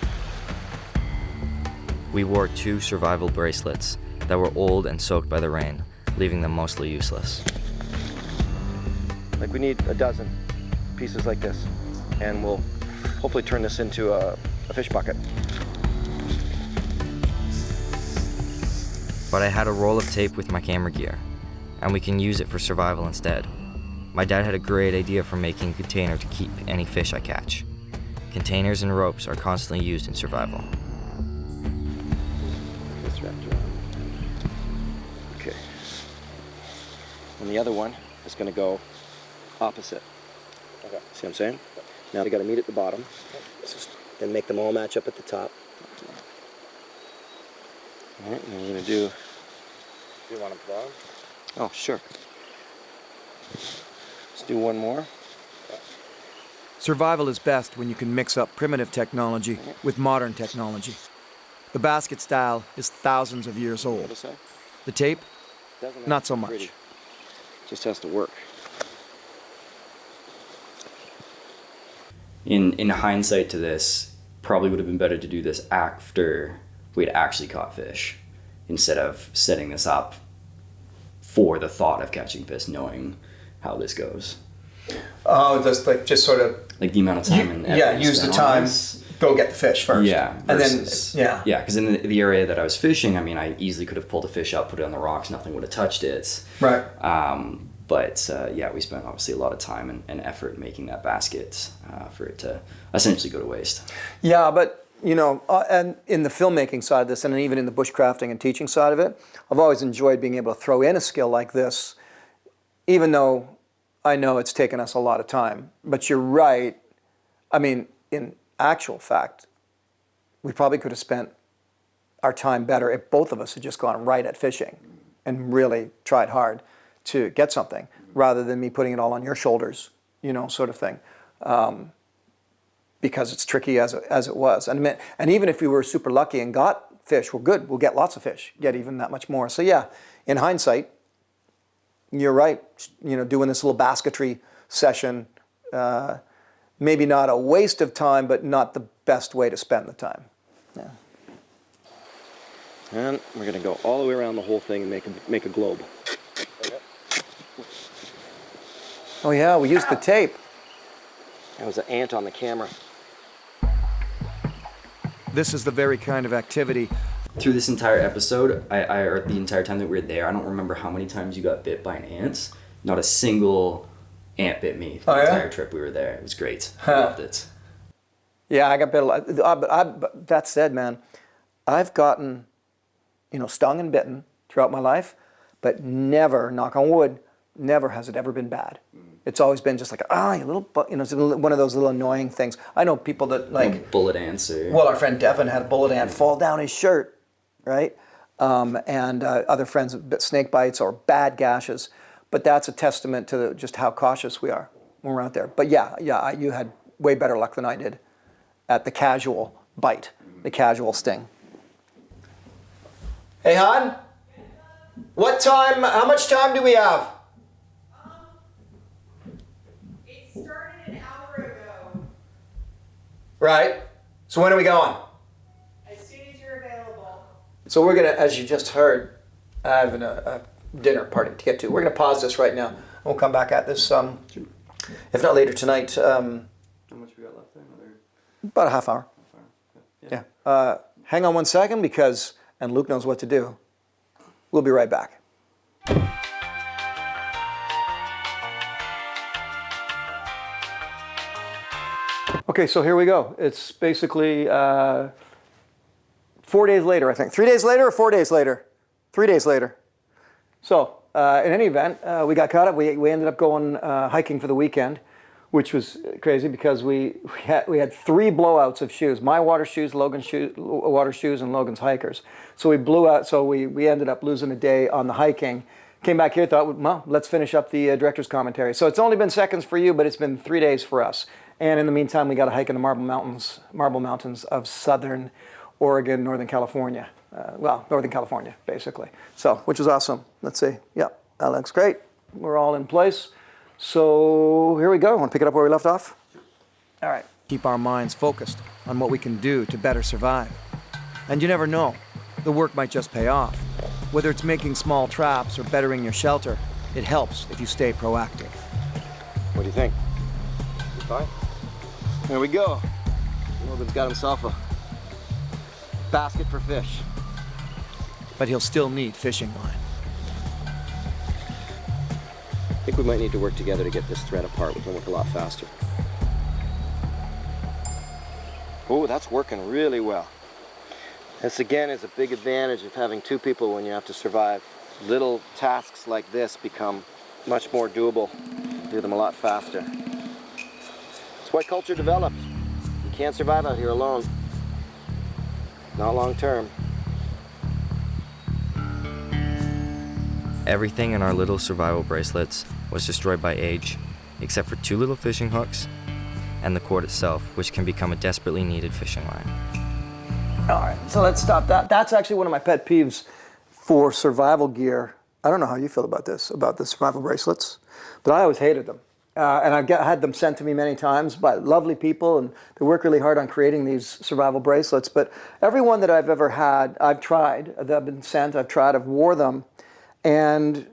We wore 2 survival bracelets that were old and soaked by the rain, leaving them mostly useless. Like we need a dozen pieces like this, and we'll hopefully turn this into a fish bucket. But I had a roll of tape with my camera gear, and we can use it for survival instead. My dad had a great idea for making a container to keep any fish I catch. Containers and ropes are constantly used in survival. It's wrapped around. Okay. And the other one is going to go opposite. Okay. See what I'm saying? Now they got to meet at the bottom. Then make them all match up at the top. All right, and we're going to do... Do you want to blow? Oh, sure. Let's do one more. Survival is best when you can mix up primitive technology with modern technology. The basket style is thousands of years old. The tape, not so much. Pretty. Just has to work. In hindsight to this, probably would have been better to do this after we had actually caught fish. instead of setting this up for the thought of catching fish, knowing how this goes. Oh, just sort of Like the amount of time and effort. use the spent on time. this. Go get the fish first. Yeah, versus, and then yeah, because in the area that I was fishing, I mean, I easily could have pulled a fish out, put it on the rocks, nothing would have touched it. Right. But yeah, we spent obviously a lot of time and effort making that basket for it to essentially go to waste. Yeah, but you know, and in the filmmaking side of this, and even in the bushcrafting and teaching side of it, I've always enjoyed being able to throw in a skill like this, even though I know it's taken us a lot of time. But you're right. I mean, in actual fact, we probably could have spent our time better if both of us had just gone right at fishing and really tried hard to get something, rather than me putting it all on your shoulders, you know, sort of thing. Because it's tricky as it was. And even if we were super lucky and got fish, we're good. We'll get lots of fish, get even that much more. So yeah, in hindsight, you're right. You know, doing this little basketry session, maybe not a waste of time, but not the best way to spend the time. Yeah. And we're gonna go all the way around the whole thing and make a globe. Oh yeah, we used the tape. There was an ant on the camera. This is the very kind of activity Through this entire episode, or the entire time that we were there, I don't remember how many times you got bit by an ant. Not a single ant bit me the entire trip we were there. It was great. I loved it. Yeah, I got bit a lot. But that said, man, I've gotten, you know, stung and bitten throughout my life, but never, knock on wood, never has it ever been bad. It's always been just like, you little, you know, it's one of those little annoying things. I know people that like bullet ants. Well, our friend Devin had a bullet ant fall down his shirt, right? And other friends, snake bites or bad gashes. But that's a testament to just how cautious we are when we're out there. But yeah, you had way better luck than I did at the casual bite, the casual sting. Hey, hon, what time? How much time do we have? It started an hour ago. Right. So when are we going? As soon as you're available. So we're gonna, as you just heard, having a dinner party to get to. We're gonna pause this right now. We'll come back at this, if not later tonight. How much we got left there? About a half hour. Yeah. Hang on 1 second and Luke knows what to do. We'll be right back. Okay, so here we go. It's basically 4 days later, I think. 3 days later or 4 days later? 3 days later. So, in any event, we got caught up. We ended up going hiking for the weekend, which was crazy because we had 3 blowouts of shoes. My water shoes, Logan's water shoes, and Logan's hikers. So we blew out. So we ended up losing a day on the hiking. Came back here, thought, well, let's finish up the director's commentary. So it's only been seconds for you, but it's been 3 days for us. And in the meantime, we got to hike in the Marble Mountains of Southern Oregon, Northern California. Northern California, basically. So, which is awesome. Let's see. Yep, that looks great. We're all in place. So here we go. Want to pick it up where we left off? All right. keep our minds focused on what we can do to better survive. And you never know, the work might just pay off. Whether it's making small traps or bettering your shelter, it helps if you stay proactive. What do you think? You fine? There we go. Logan's got himself a basket for fish. But he'll still need fishing line. I think we might need to work together to get this thread apart. We can work a lot faster. Oh, that's working really well. This again is a big advantage of having two people when you have to survive. Little tasks like this become much more doable. Do them a lot faster. It's why culture develops. You can't survive out here alone. Not long term. Everything in our little survival bracelets was destroyed by age, except for 2 little fishing hooks and the cord itself, which can become a desperately needed fishing line. All right, so let's stop that. That's actually one of my pet peeves for survival gear. I don't know how you feel about this, about the survival bracelets, but I always hated them. and I've had them sent to me many times by lovely people, and they work really hard on creating these survival bracelets. But every one that I've ever had, I've tried, that I've been sent, I've tried, I've wore them. And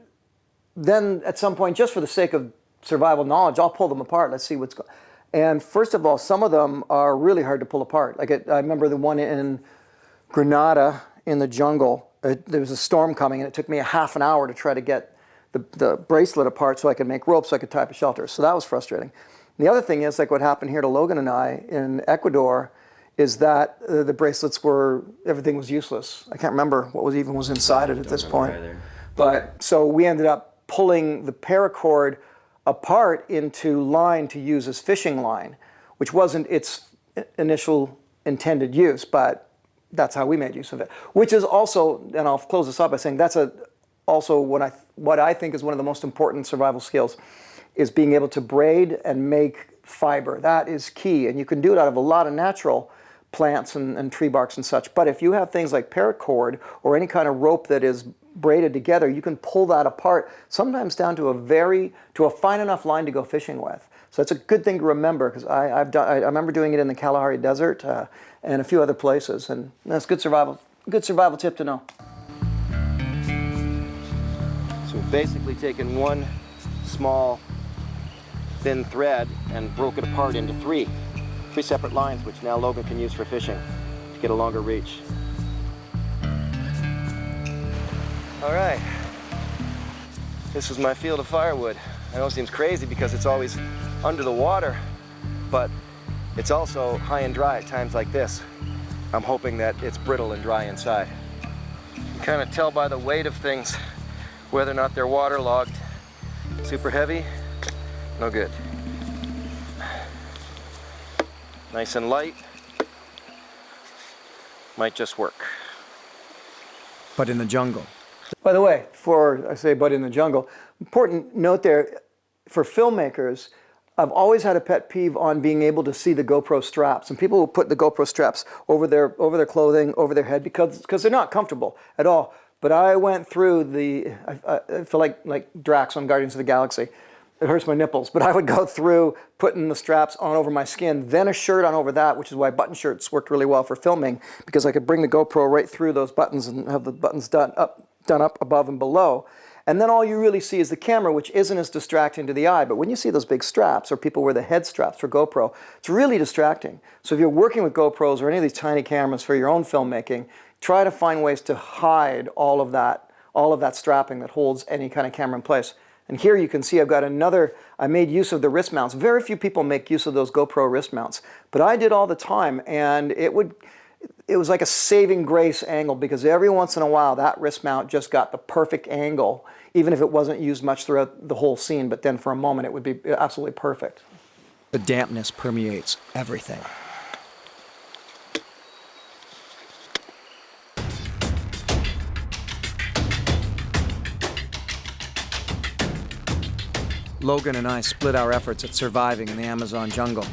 then at some point, just for the sake of survival knowledge, I'll pull them apart. Let's see what's going on. And first of all, some of them are really hard to pull apart. Like I remember the one in Grenada in the jungle. There was a storm coming, and it took me a half an hour to try to get the bracelet apart so I could make ropes so I could tie up a shelter. So that was frustrating. And the other thing is, like what happened here to Logan and I in Ecuador, is that the bracelets everything was useless. I can't remember what was inside it at this point. But so we ended up pulling the paracord apart into line to use as fishing line, which wasn't its initial intended use, but that's how we made use of it. Which is also, and I'll close this up by saying that's also what I think is one of the most important survival skills, is being able to braid and make fiber. That is key, and you can do it out of a lot of natural plants and tree barks and such. But if you have things like paracord or any kind of rope that is braided together, you can pull that apart, sometimes down to a fine enough line to go fishing with. So it's a good thing to remember, because I remember doing it in the Kalahari Desert and a few other places, and that's good survival tip to know. So we've basically taken one small thin thread and broke it apart into three separate lines, which now Logan can use for fishing to get a longer reach. All right, this is my field of firewood. I know it seems crazy because it's always under the water, but it's also high and dry at times like this. I'm hoping that it's brittle and dry inside. You can kind of tell by the weight of things whether or not they're waterlogged. Super heavy, no good. Nice and light, might just work. But in the jungle. By the way, before I say but in the jungle, important note there, for filmmakers, I've always had a pet peeve on being able to see the GoPro straps. And people will put the GoPro straps over their clothing, over their head, because they're not comfortable at all. But I went through I feel like Drax on Guardians of the Galaxy. It hurts my nipples, but I would go through putting the straps on over my skin, then a shirt on over that, which is why button shirts worked really well for filming, because I could bring the GoPro right through those buttons and have the buttons done up above and below. And then all you really see is the camera, which isn't as distracting to the eye. But when you see those big straps, or people wear the head straps for GoPro, it's really distracting. So if you're working with GoPros or any of these tiny cameras for your own filmmaking, try to find ways to hide all of that strapping that holds any kind of camera in place. And here you can see I've got I made use of the wrist mounts. Very few people make use of those GoPro wrist mounts, but I did all the time, and it was like a saving grace angle, because every once in a while that wrist mount just got the perfect angle, even if it wasn't used much throughout the whole scene, but then for a moment it would be absolutely perfect. The dampness permeates everything. Logan and I split our efforts at surviving in the Amazon jungle.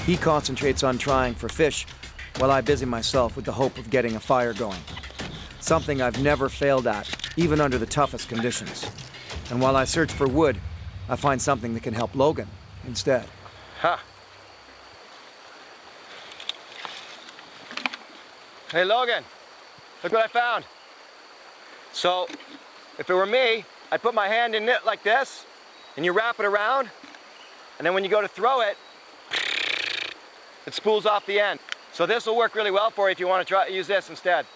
He concentrates on trying for fish, while I busy myself with the hope of getting a fire going. Something I've never failed at, even under the toughest conditions. And while I search for wood, I find something that can help Logan instead. Ha! Hey Logan, look what I found. So, if it were me, I'd put my hand in it like this, and you wrap it around, and then when you go to throw it, it spools off the end. So this will work really well for you if you want to use this instead.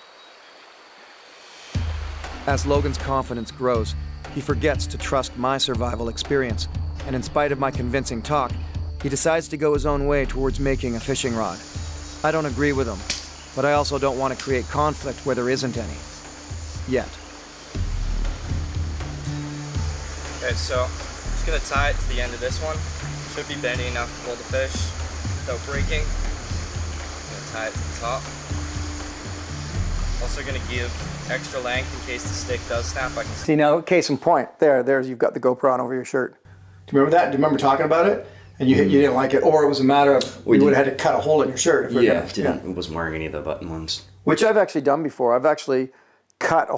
As Logan's confidence grows, he forgets to trust my survival experience, and in spite of my convincing talk, he decides to go his own way towards making a fishing rod. I don't agree with him, but I also don't want to create conflict where there isn't any. Yet. Okay, so I'm just gonna tie it to the end of this one. Should be bendy enough to hold the fish without breaking. I'm gonna tie it to the top. Also gonna give extra length in case the stick does snap. I can See now, case in point, there's you've got the GoPro on over your shirt. Do you remember that? Do you remember talking about it? And you didn't like it, or it was a matter of you would have had to cut a hole in your shirt. Wasn't wearing any of the button ones. Which I've actually done before. I've actually cut a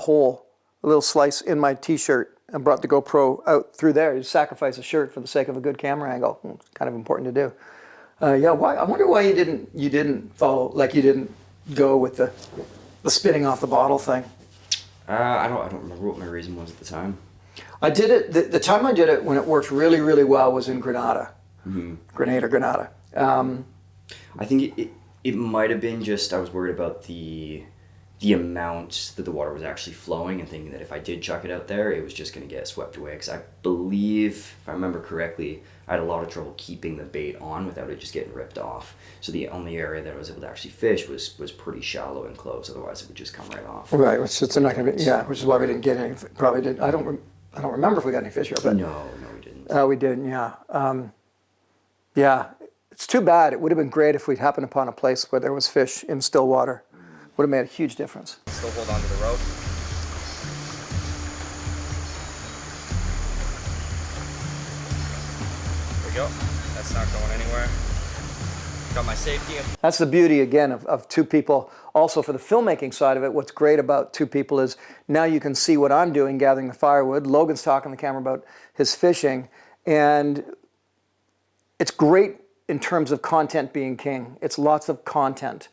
little slice in my t-shirt and brought the GoPro out through there. You sacrifice a shirt for the sake of a good camera angle. It's kind of important to do. Yeah, why? I wonder why you didn't follow, like you didn't go with the spitting off the bottle thing. I don't remember what my reason was at the time. I did it, the time I did it when it worked really, really well was in Grenada. Grenada. I think it might have been just I was worried about the amount that the water was actually flowing and thinking that if I did chuck it out there, it was just going to get swept away. Because I believe, if I remember correctly, I had a lot of trouble keeping the bait on without it just getting ripped off. So the only area that I was able to actually fish was pretty shallow and close. Otherwise, it would just come right off. Right, which is not going to be, yeah, which is why we didn't get any. Probably did. I don't remember if we got any fish here, but No, we didn't. we didn't. Yeah, yeah. It's too bad. It would have been great if we'd happened upon a place where there was fish in still water. Would have made a huge difference. Still hold on to the rope. There we go. That's not going anywhere. Got my safety. That's the beauty, again, of two people. Also, for the filmmaking side of it, what's great about two people is now you can see what I'm doing, gathering the firewood. Logan's talking to the camera about his fishing. And it's great in terms of content being king. It's lots of content.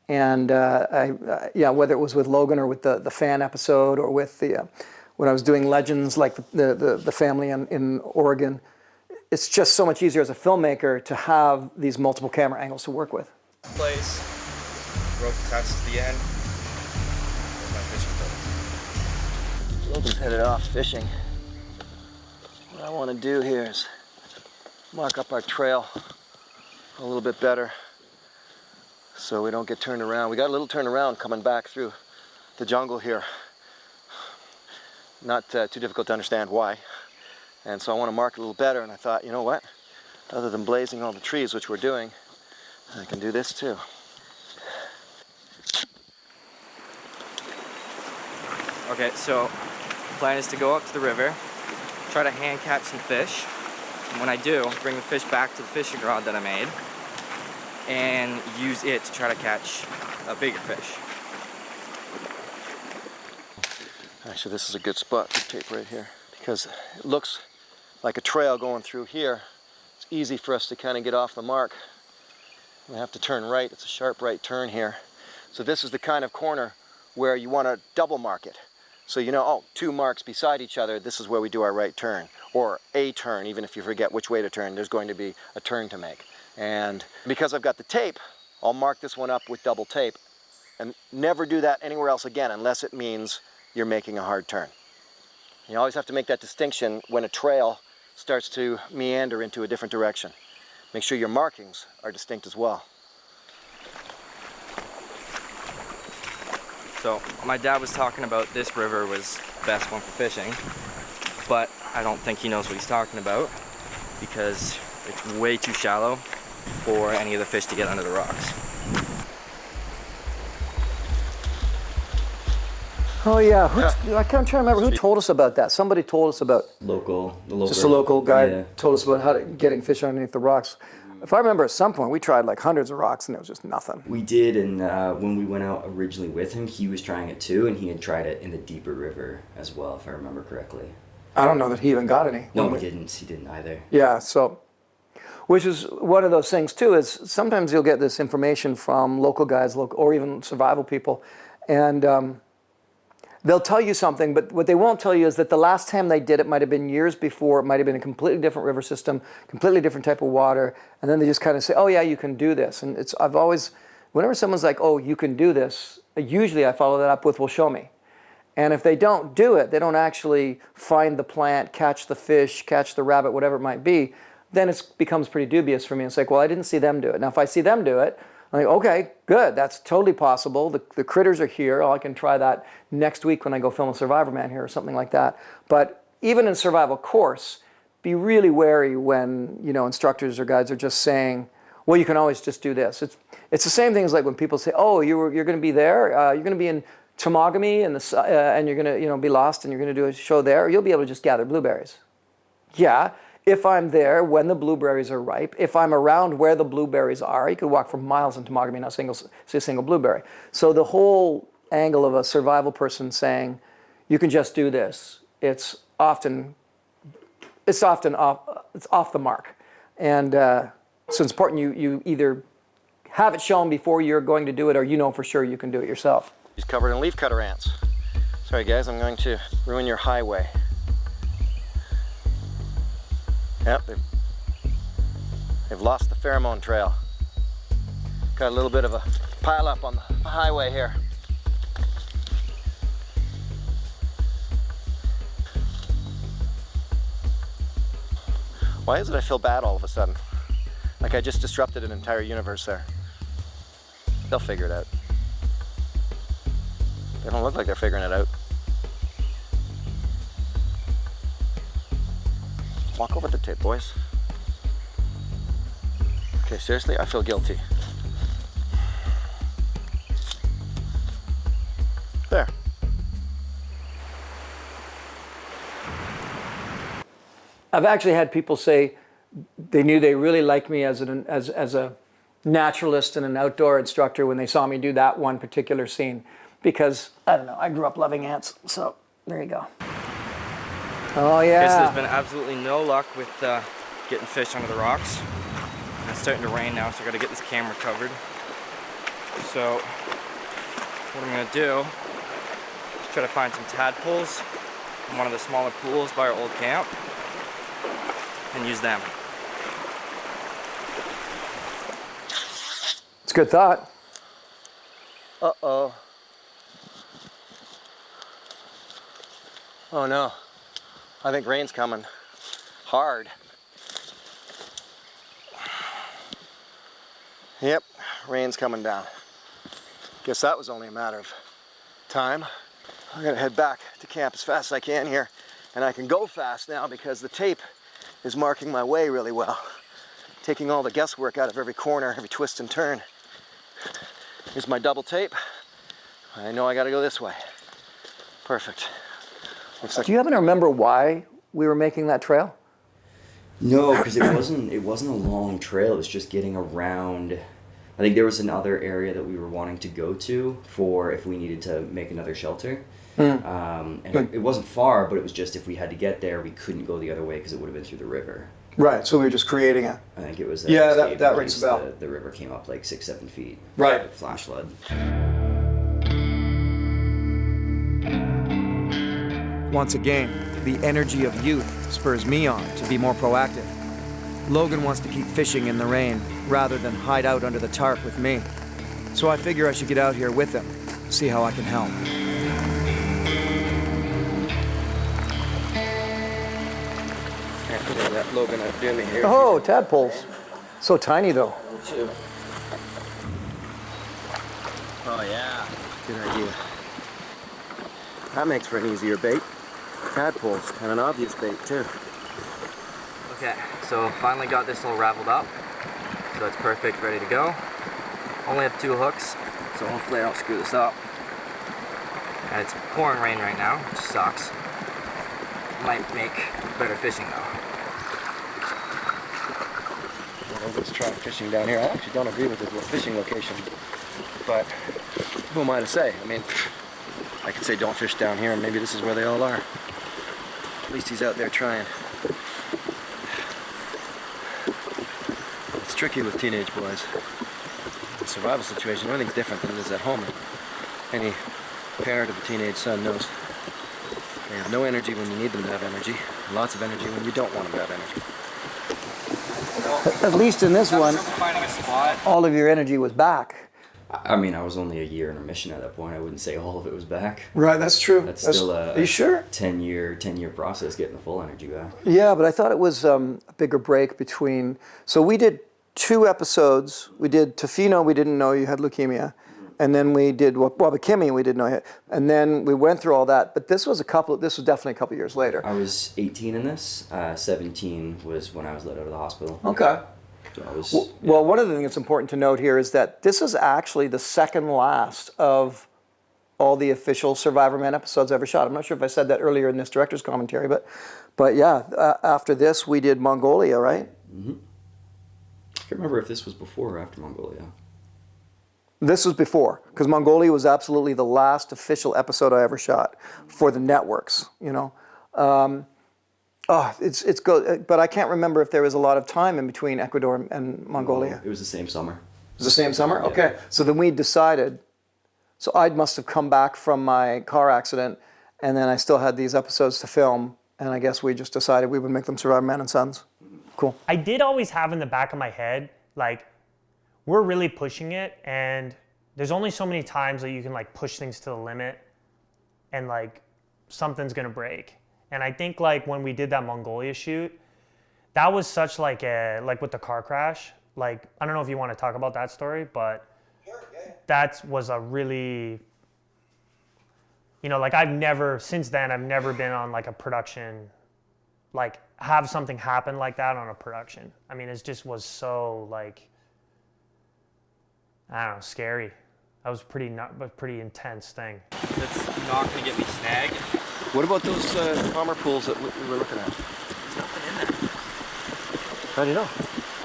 And yeah, whether it was with Logan or with the fan episode or with the when I was doing Legends, like the family in Oregon, it's just so much easier as a filmmaker to have these multiple camera angles to work with. Place. Rope attached to the end. There's my fishing pole. Logan's headed off fishing. What I want to do here is mark up our trail a little bit better so we don't get turned around. We got a little turnaround coming back through the jungle here. Not too difficult to understand why. And so I want to mark it a little better, and I thought, you know what? Other than blazing all the trees, which we're doing, I can do this too. Okay, so plan is to go up to the river, try to hand catch some fish. And when I do, bring the fish back to the fishing rod that I made and use it to try to catch a bigger fish. Actually, this is a good spot to tape right here because it looks like a trail going through here. It's easy for us to kind of get off the mark. We have to turn right. It's a sharp right turn here. So this is the kind of corner where you want to double mark it. So you know, oh, two marks beside each other, this is where we do our right turn. Or a turn, even if you forget which way to turn, there's going to be a turn to make. And because I've got the tape, I'll mark this one up with double tape and never do that anywhere else again unless it means you're making a hard turn. You always have to make that distinction when a trail starts to meander into a different direction. Make sure your markings are distinct as well. So my dad was talking about this river was the best one for fishing, but I don't think he knows what he's talking about because it's way too shallow for any of the fish to get under the rocks. Oh yeah, I can't try to remember who told us about that. Somebody told us about just a local guy told us about how to getting fish underneath the rocks. If I remember, at some point we tried like hundreds of rocks and there was just nothing. We did, and when we went out originally with him, he was trying it too, and he had tried it in the deeper river as well, if I remember correctly. I don't know that he even got any. No, he didn't. He didn't either. Yeah, so, which is one of those things too, is sometimes you'll get this information from local guys, or even survival people, and they'll tell you something, but what they won't tell you is that the last time they did it might have been years before, it might have been a completely different river system, completely different type of water, and then they just kind of say, oh yeah, you can do this. And I've always, whenever someone's like, oh, you can do this, usually I follow that up with, well, show me. And if they don't do it, they don't actually find the plant, catch the fish, catch the rabbit, whatever it might be, then it becomes pretty dubious for me. It's like, well, I didn't see them do it. Now, if I see them do it, I'm like, okay, good, that's totally possible. The critters are here. Oh, I can try that next week when I go film a Survivorman here or something like that. But even in survival course, be really wary when, you know, instructors or guides are just saying, well, you can always just do this. It's the same thing as like when people say, oh, you're going to be there, you're going to be in Tomogamy and you're going to be lost and you're going to do a show there, or you'll be able to just gather blueberries. Yeah. If I'm there when the blueberries are ripe, if I'm around where the blueberries are, you could walk for miles in Tomogamy and not see a single blueberry. So the whole angle of a survival person saying, you can just do this, it's often off the mark. And so it's important you either have it shown before you're going to do it, or you know for sure you can do it yourself. He's covered in leafcutter ants. Sorry guys, I'm going to ruin your highway. Yep, they've lost the pheromone trail. Got a little bit of a pile up on the highway here. Why is it I feel bad all of a sudden? Like I just disrupted an entire universe there. They'll figure it out. They don't look like they're figuring it out. Walk over the tape, boys. Okay, seriously, I feel guilty. There. I've actually had people say they knew they really liked me as a naturalist and an outdoor instructor when they saw me do that one particular scene, because I don't know, I grew up loving ants. So there you go. Oh yeah. Okay, so there's been absolutely no luck with getting fish under the rocks. And it's starting to rain now, so I got to get this camera covered. So what I'm gonna do is try to find some tadpoles in one of the smaller pools by our old camp and use them. It's a good thought. Uh-oh. Oh no. I think rain's coming. Hard. Yep, rain's coming down. Guess that was only a matter of time. I'm gonna head back to camp as fast as I can here. And I can go fast now because the tape is marking my way really well. Taking all the guesswork out of every corner, every twist and turn. Here's my double tape. I know I gotta go this way. Perfect. Looks like. Do you happen to remember why we were making that trail? No, because it wasn't a long trail. It was just getting around. I think there was another area that we were wanting to go to for if we needed to make another shelter. And it wasn't far, but it was just if we had to get there, we couldn't go the other way because it would have been through the river. Right, so we were just creating it. I think it was. Yeah, escape that in rings case a bell. The river came up like 6-7 feet. Right. Like flash flood. Once again, the energy of youth spurs me on to be more proactive. Logan wants to keep fishing in the rain rather than hide out under the tarp with me. So I figure I should get out here with him, see how I can help. That Logan doing me here. Oh, tadpoles. So tiny though. Oh yeah, good idea. That makes for an easier bait. Tadpoles, and an obvious bait too. Okay, so finally got this all raveled up. So it's perfect, ready to go. Only have 2 hooks, so hopefully I don't screw this up. And it's pouring rain right now, which sucks. Might make better fishing though. Let's try fishing down here. I actually don't agree with the fishing location, but who am I to say? I mean, I could say don't fish down here, and maybe this is where they all are. At least he's out there trying. It's tricky with teenage boys. The survival situation, everything's different than it is at home. Any parent of a teenage son knows they have no energy when you need them to have energy, and lots of energy when you don't want them to have energy. At least in this one, Finding a spot. all of your energy was back. I mean, I was only a year in remission at that point. I wouldn't say all of it was back. Right, that's true. That's still a Are you sure? 10-year process getting the full energy back. Yeah, but I thought it was a bigger break between. So we did 2 episodes. We did Tofino, we didn't know you had leukemia. And then we did Wabakimi, we didn't know you had. And then we went through all that. But this was definitely a couple years later. I was 18 in this. 17 was when I was let out of the hospital. Okay. So I was, Well, one of the things that's important to note here is that this is actually the second last of all the official Survivorman episodes ever shot. I'm not sure if I said that earlier in this director's commentary, but yeah, after this we did Mongolia, right? Mm-hmm. I can't remember if this was before or after Mongolia. This was before, because Mongolia was absolutely the last official episode I ever shot for the networks, you know. It's good, but I can't remember if there was a lot of time in between Ecuador and Mongolia. It was the same summer. It was the same summer? Okay. So then we decided, so I must have come back from my car accident, and then I still had these episodes to film, and I guess we just decided we would make them Survivorman and Sons. Cool. I did always have in the back of my head, like, we're really pushing it, and there's only so many times that you can like push things to the limit and like something's gonna break. And I think like when we did that Mongolia shoot, that was such like like with the car crash, like, I don't know if you want to talk about that story, but that was a really, you know, like since then I've never been on like a production, like have something happen like that on a production. I mean, it just was so like, I don't know, scary. That was pretty intense thing. That's not gonna get me snagged. What about those palmer pools that we were looking at? There's nothing in there. How do you know?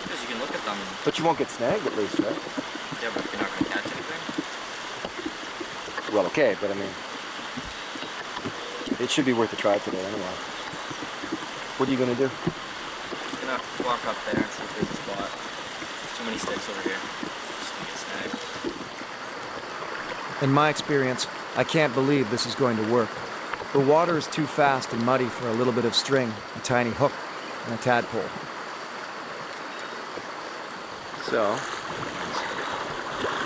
Because you can look at them. But you won't get snagged at least, right? Yeah, but you're not gonna catch anything. Well, okay, but I mean, it should be worth a try today anyway. What are you gonna do? I'm gonna walk up there and see if there's a spot. There's too many sticks over here. Just gonna get snagged. In my experience, I can't believe this is going to work. The water is too fast and muddy for a little bit of string, a tiny hook, and a tadpole. So,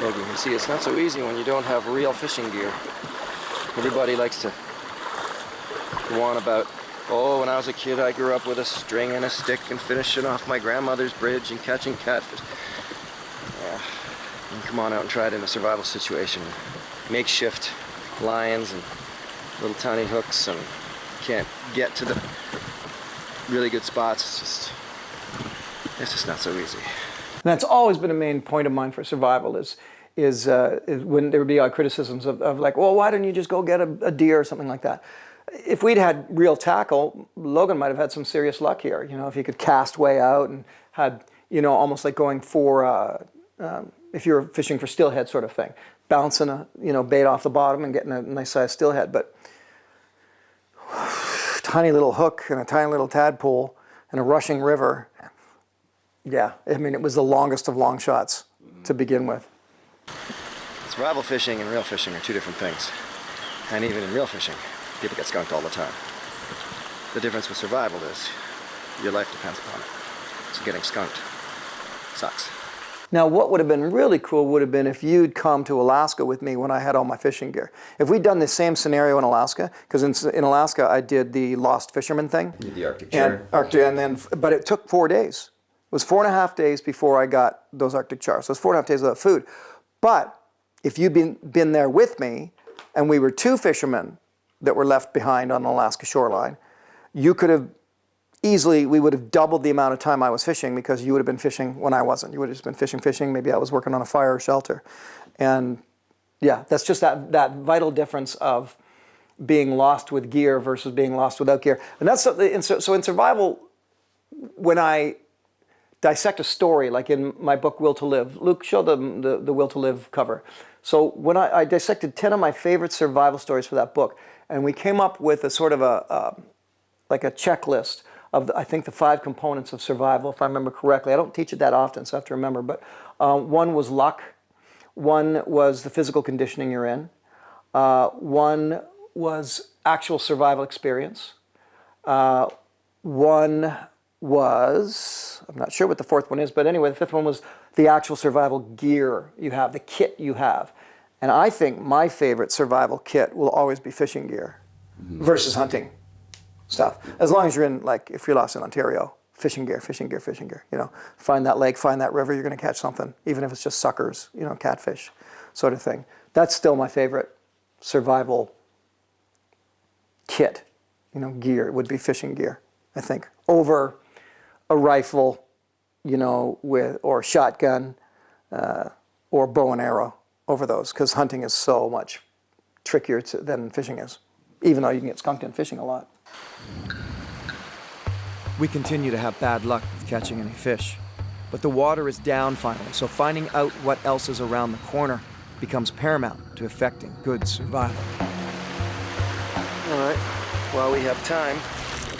Logan, you see, it's not so easy when you don't have real fishing gear. Everybody likes to go on about, oh, when I was a kid, I grew up with a string and a stick and finishing off my grandmother's bridge and catching catfish. Yeah, you can come on out and try it in a survival situation. Makeshift lines and little tiny hooks, and can't get to the really good spots. It's just not so easy. And that's always been a main point of mine for survival is when there would be criticisms of like, well, why don't you just go get a deer or something like that? If we'd had real tackle, Logan might have had some serious luck here. You know, if he could cast way out and had, you know, almost like going for, if you're fishing for steelhead sort of thing, bouncing a, you know, bait off the bottom and getting a nice size steelhead. But tiny little hook and a tiny little tadpole and a rushing river. Yeah, I mean, it was the longest of long shots to begin with. Survival fishing and real fishing are two different things. And even in real fishing, people get skunked all the time. The difference with survival is your life depends upon it. So getting skunked sucks. Now, what would have been really cool would have been if you'd come to Alaska with me when I had all my fishing gear. If we'd done the same scenario in Alaska, because in Alaska I did the Lost Fisherman thing. You did the Arctic char. But it took 4 days. It was 4.5 days before I got those Arctic chars. So it was 4.5 days without food. But if you'd been there with me, and we were 2 fishermen that were left behind on the Alaska shoreline, you could have easily, we would have doubled the amount of time I was fishing because you would have been fishing when I wasn't. You would have just been fishing. Maybe I was working on a fire or shelter. And yeah, that's just that vital difference of being lost with gear versus being lost without gear. And that's so in survival, when I dissect a story, like in my book, Will to Live, Luke, show them the Will to Live cover. So when I dissected 10 of my favorite survival stories for that book, and we came up with a sort of like a checklist of, I think, the 5 components of survival, if I remember correctly. I don't teach it that often, so I have to remember. But one was luck. One was the physical conditioning you're in. One was actual survival experience. One was, I'm not sure what the 4th one is, but anyway, the 5th one was the actual survival gear you have, the kit you have. And I think my favorite survival kit will always be fishing gear versus hunting stuff. As long as you're in, like, if you're lost in Ontario, fishing gear, you know, find that lake, find that river, you're going to catch something, even if it's just suckers, you know, catfish sort of thing. That's still my favorite survival kit, you know, gear would be fishing gear, I think, over a rifle, you know, or shotgun, or bow and arrow over those, because hunting is so much trickier than fishing is, even though you can get skunked in fishing a lot. We continue to have bad luck with catching any fish, but the water is down finally, so finding out what else is around the corner becomes paramount to effecting good survival. All right, while we have time,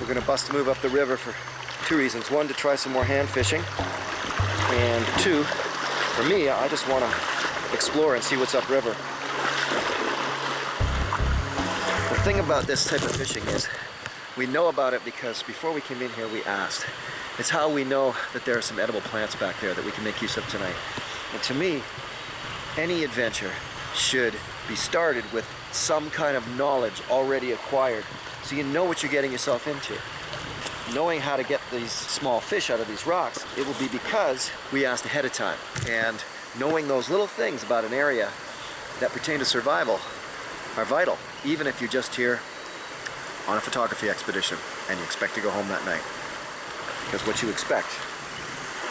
We're gonna bust a move up the river for two reasons. One, to try some more hand fishing. And two, for me, I just wanna explore and see what's upriver. The thing about this type of fishing is we know about it because before we came in here, we asked. It's how we know that there are some edible plants back there that we can make use of tonight. And to me, any adventure should be started with some kind of knowledge already acquired, so you know what you're getting yourself into. Knowing how to get these small fish out of these rocks, it will be because we asked ahead of time. And knowing those little things about an area that pertain to survival are vital, even if you're just here on a photography expedition and you expect to go home that night. Because what you expect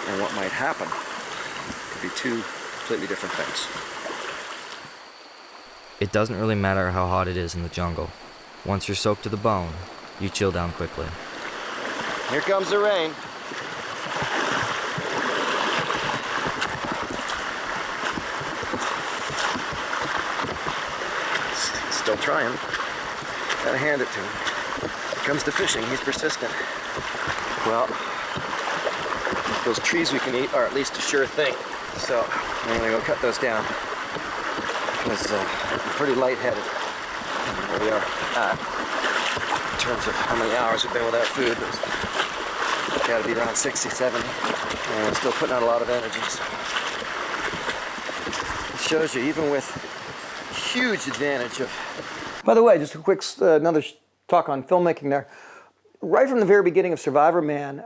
and what might happen could be two completely different things. It doesn't really matter how hot it is in the jungle. Once you're soaked to the bone, you chill down quickly. Here comes the rain. Still trying. Gotta hand it to him. Here comes the fishing, he's persistent. Well, those trees we can eat are at least a sure thing. So I'm gonna go cut those down. Because I'm pretty lightheaded. Where we are at in terms of how many hours we've been without food. It's gotta be around 60, 70. And I'm still putting out a lot of energy. So it shows you, even with huge advantage of... By the way, just a quick another talk on filmmaking there. Right from the very beginning of Survivorman,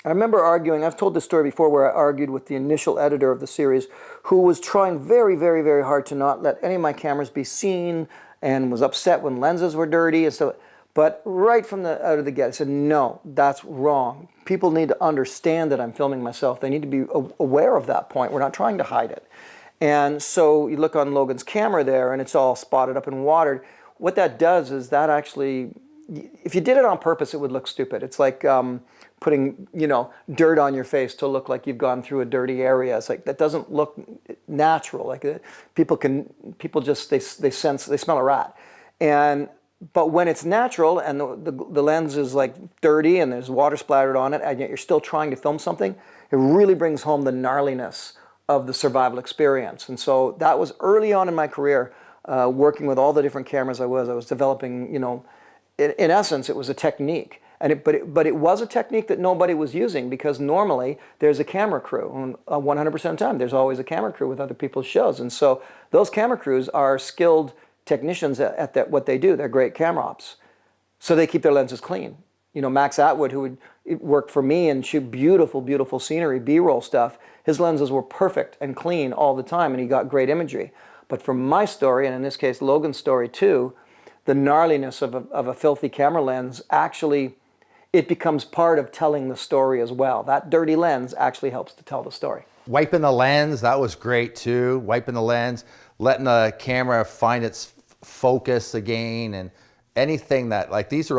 I remember arguing, I've told this story before, where I argued with the initial editor of the series, who was trying very, very, very hard to not let any of my cameras be seen, and was upset when lenses were dirty and stuff. But right from out of the get, I said, no, that's wrong. People need to understand that I'm filming myself. They need to be aware of that point. We're not trying to hide it. And so you look on Logan's camera there, and it's all spotted up and watered. What that does is that actually, if you did it on purpose, it would look stupid. It's like putting, dirt on your face to look like you've gone through a dirty area. It's like, that doesn't look natural. Like people just, they sense, they smell a rat. But when it's natural and the lens is like dirty and there's water splattered on it, and yet you're still trying to film something, it really brings home the gnarliness of the survival experience. And so that was early on in my career, working with all the different cameras I was developing, in essence, it was a technique. But it was a technique that nobody was using, because normally there's a camera crew. 100% of the time, there's always a camera crew with other people's shows. And so those camera crews are skilled technicians at what they do. They're great camera ops. So they keep their lenses clean. Max Atwood, who would work for me and shoot beautiful, beautiful scenery, B-roll stuff, his lenses were perfect and clean all the time, and he got great imagery. But for my story, and in this case Logan's story too, the gnarliness of a filthy camera lens actually, it becomes part of telling the story as well. That dirty lens actually helps to tell the story. Wiping the lens, that was great too. Wiping the lens, letting the camera find its focus again, and anything that, like, it's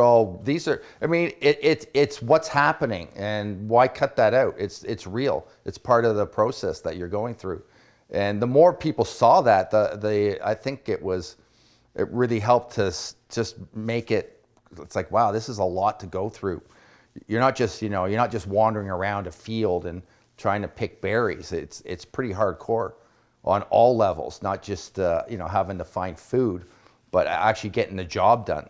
what's happening, and why cut that out? It's real. It's part of the process that you're going through. And the more people saw that, I think it really helped to just make it, it's like, wow, this is a lot to go through. You're not just wandering around a field and trying to pick berries. It's pretty hardcore on all levels, not just having to find food, but actually getting the job done.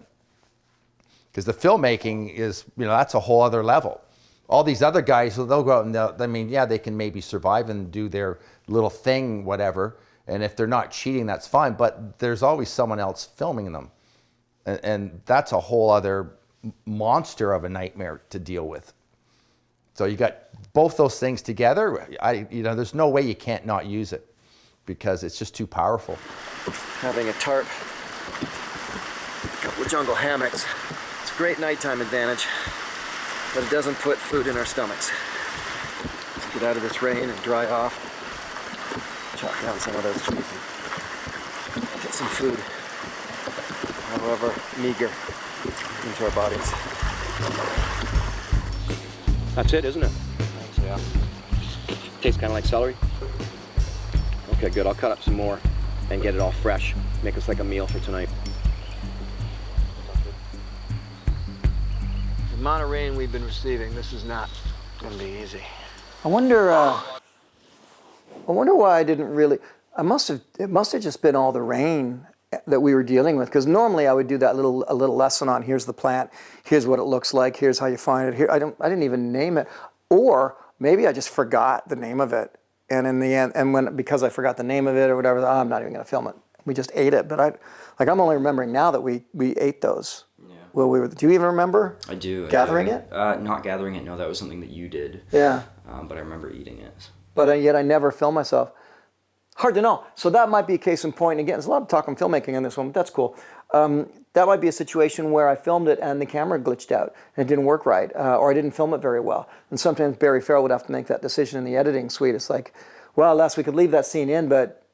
Because the filmmaking is, that's a whole other level. All these other guys, they'll go out and they can maybe survive and do their little thing, whatever. And if they're not cheating, that's fine. But there's always someone else filming them. And that's a whole other monster of a nightmare to deal with. So you got both those things together. There's no way you can't not use it, because it's just too powerful. Having a tarp, a couple of jungle hammocks, it's a great nighttime advantage, but it doesn't put food in our stomachs. Let's get out of this rain and dry off. Chop down some of those trees and get some food, however meager, into our bodies. That's it, isn't it? Yeah. Tastes kind of like celery. Okay, good. I'll cut up some more and get it all fresh. Make us like a meal for tonight. amount of rain we've been receiving, this is not going to be easy. I wonder why I didn't really. It must have just been all the rain that we were dealing with. Because normally I would do that a little lesson on here's the plant, here's what it looks like, here's how you find it. Here I didn't even name it, or maybe I just forgot the name of it. And in the end, because I forgot the name of it or whatever, I'm not even going to film it. We just ate it. But I'm only remembering now that we ate those. Yeah. Well, do you even remember? I do. Gathering it? Not gathering it. No, that was something that you did. Yeah. But I remember eating it. But yet I never film myself. Hard to know. So that might be a case in point. Again, there's a lot of talk on filmmaking on this one, but that's cool. That might be a situation where I filmed it and the camera glitched out and it didn't work right, or I didn't film it very well. And sometimes Barry Farrell would have to make that decision in the editing suite. It's like, well, Les, we could leave that scene in, but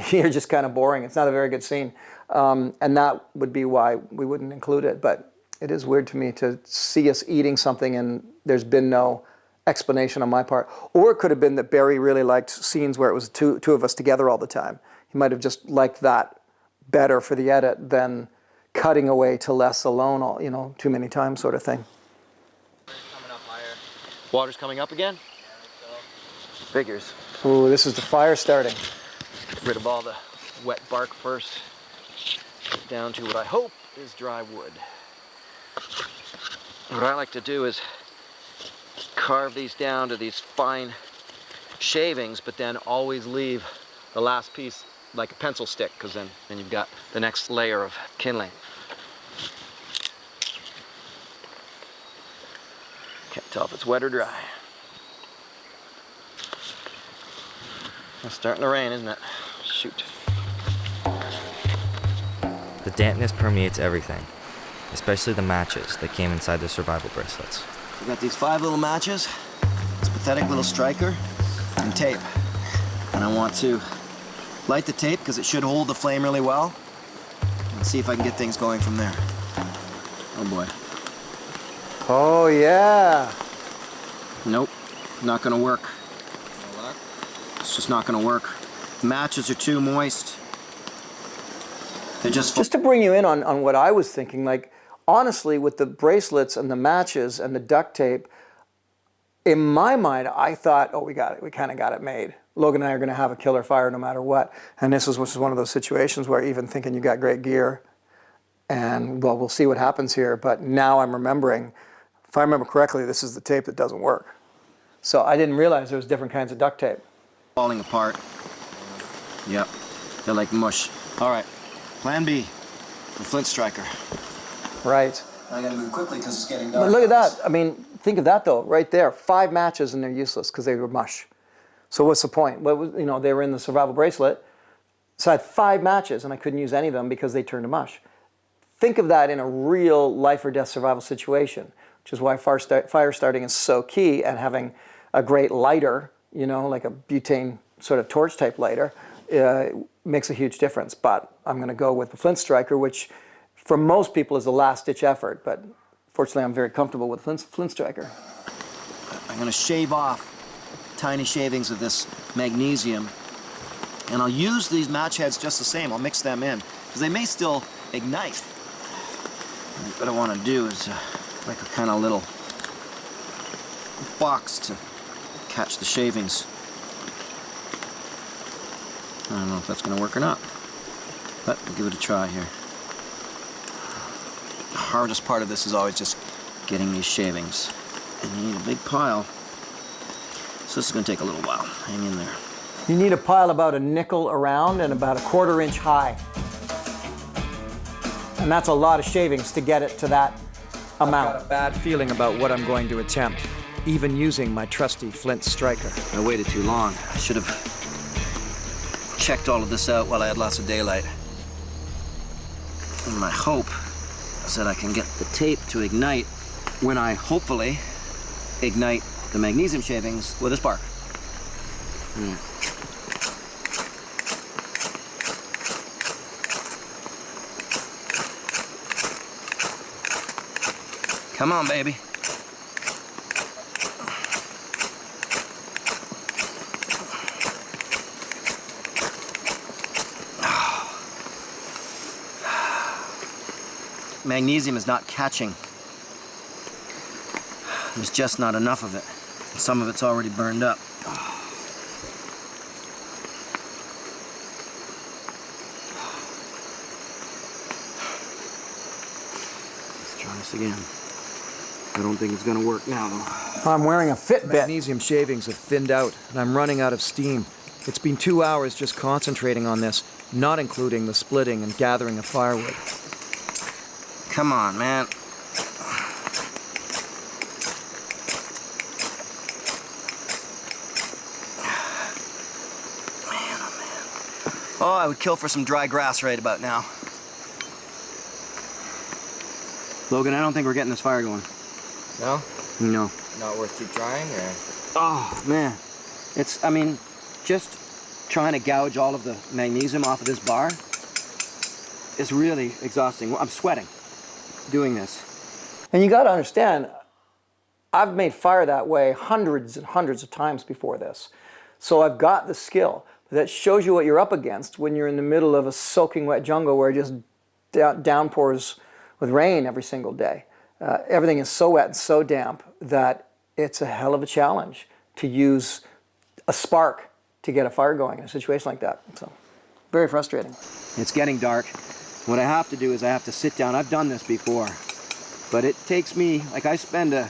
you're just kind of boring. It's not a very good scene. And that would be why we wouldn't include it. But it is weird to me to see us eating something and there's been no explanation on my part. Or it could have been that Barry really liked scenes where it was two of us together all the time. He might have just liked that better for the edit than cutting away to Les alone, too many times sort of thing. Coming up higher. Water's coming up again? Figures. Ooh, this is the fire starting. Get rid of all the wet bark first. Get down to what I hope is dry wood. What I like to do is carve these down to these fine shavings, but then always leave the last piece like a pencil stick, because then you've got the next layer of kindling. Can't tell if it's wet or dry. It's starting to rain, isn't it? Shoot. The dampness permeates everything, especially the matches that came inside the survival bracelets. We've got these 5 little matches, this pathetic little striker, and tape. And I want to light the tape because it should hold the flame really well, and see if I can get things going from there. Oh boy. Oh yeah. Nope, not gonna work. It's just not gonna work. Matches are too moist. They're just to bring you in on what I was thinking, like, honestly, with the bracelets and the matches and the duct tape, in my mind, I thought, oh, we got it. We kind of got it made. Logan and I are going to have a killer fire no matter what. And this was one of those situations where even thinking you got great gear, and, well, we'll see what happens here. But now I'm remembering, if I remember correctly, this is the tape that doesn't work. So I didn't realize there was different kinds of duct tape. Falling apart. Yep, they're like mush. All right, plan B, the flint striker. Right. I gotta move quickly because it's getting dark. But look at that. I mean, think of that though, right there. 5 matches and they're useless because they were mush. So what's the point? They were in the survival bracelet. So I had 5 matches and I couldn't use any of them because they turned to mush. Think of that in a real life or death survival situation, which is why fire starting is so key, and having a great lighter, like a butane sort of torch type lighter, makes a huge difference. But I'm going to go with the flint striker, which for most people is a last ditch effort. But fortunately, I'm very comfortable with flint striker. I'm going to shave off tiny shavings of this magnesium, and I'll use these match heads just the same. I'll mix them in because they may still ignite. What I want to do is like a kind of little box to catch the shavings. I don't know if that's going to work or not, but we'll give it a try here. The hardest part of this is always just getting these shavings, and you need a big pile. So this is going to take a little while. Hang in there. You need a pile about a nickel around and about a 1/4 inch high. And that's a lot of shavings to get it to that amount. I've got a bad feeling about what I'm going to attempt, even using my trusty flint striker. I waited too long. I should have checked all of this out while I had lots of daylight. And my hope is that I can get the tape to ignite when I hopefully ignite the magnesium shavings with a spark. Come on, baby. Magnesium is not catching. There's just not enough of it. Some of it's already burned up. Let's try this again. I don't think it's gonna work now, though. I'm wearing a Fitbit. Magnesium shavings have thinned out, and I'm running out of steam. It's been 2 hours just concentrating on this, not including the splitting and gathering of firewood. Come on, man. Man, oh man. Oh, I would kill for some dry grass right about now. Logan, I don't think we're getting this fire going. No? No. Not worth keep trying, or? Oh, man. I mean, just trying to gouge all of the magnesium off of this bar is really exhausting. I'm sweating doing this. And you got to understand, I've made fire that way hundreds and hundreds of times before this. So I've got the skill. That shows you what you're up against when you're in the middle of a soaking wet jungle where it just downpours with rain every single day. Everything is so wet and so damp that it's a hell of a challenge to use a spark to get a fire going in a situation like that. So, very frustrating. It's getting dark. What I have to do is I have to sit down. I've done this before, but it takes me, like I spend a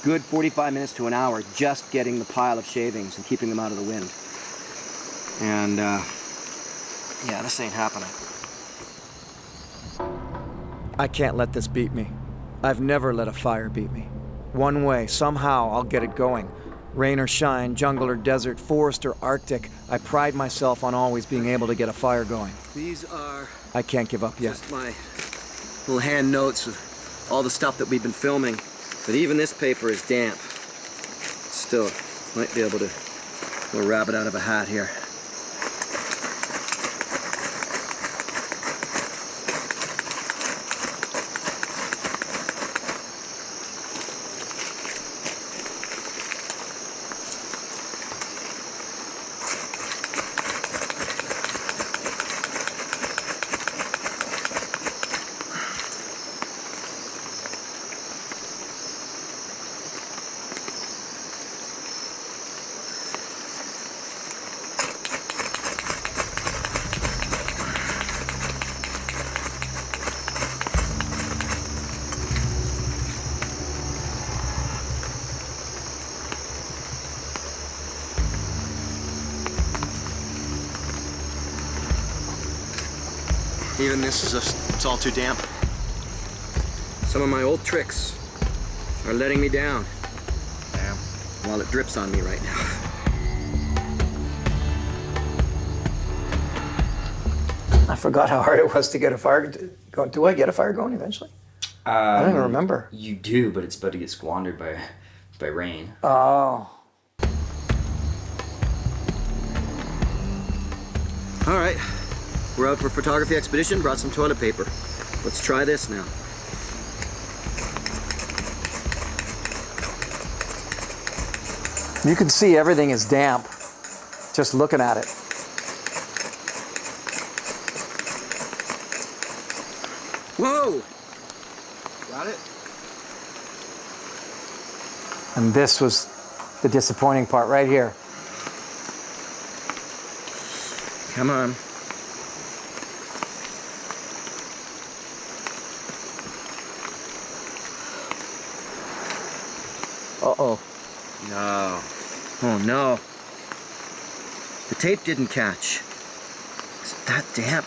good 45 minutes to an hour just getting the pile of shavings and keeping them out of the wind. And yeah, this ain't happening. I can't let this beat me. I've never let a fire beat me. One way, somehow, I'll get it going. Rain or shine, jungle or desert, forest or Arctic, I pride myself on always being able to get a fire going. These are I can't give up yet. just my little hand notes of all the stuff that we've been filming. But even this paper is damp. Still, might be able to pull a rabbit out of a hat here. Even this is it's all too damp. Some of my old tricks are letting me down. Damn. While it drips on me right now. I forgot how hard it was to get a fire going. Do I get a fire going eventually? I don't even remember. You do, but it's about to get squandered by rain. Oh. All right, we're out for photography expedition, brought some toilet paper. Let's try this now. You can see everything is damp just looking at it. Whoa! Got it? And this was the disappointing part right here. Come on. Uh-oh. No. Oh, no. The tape didn't catch. Is it that damp?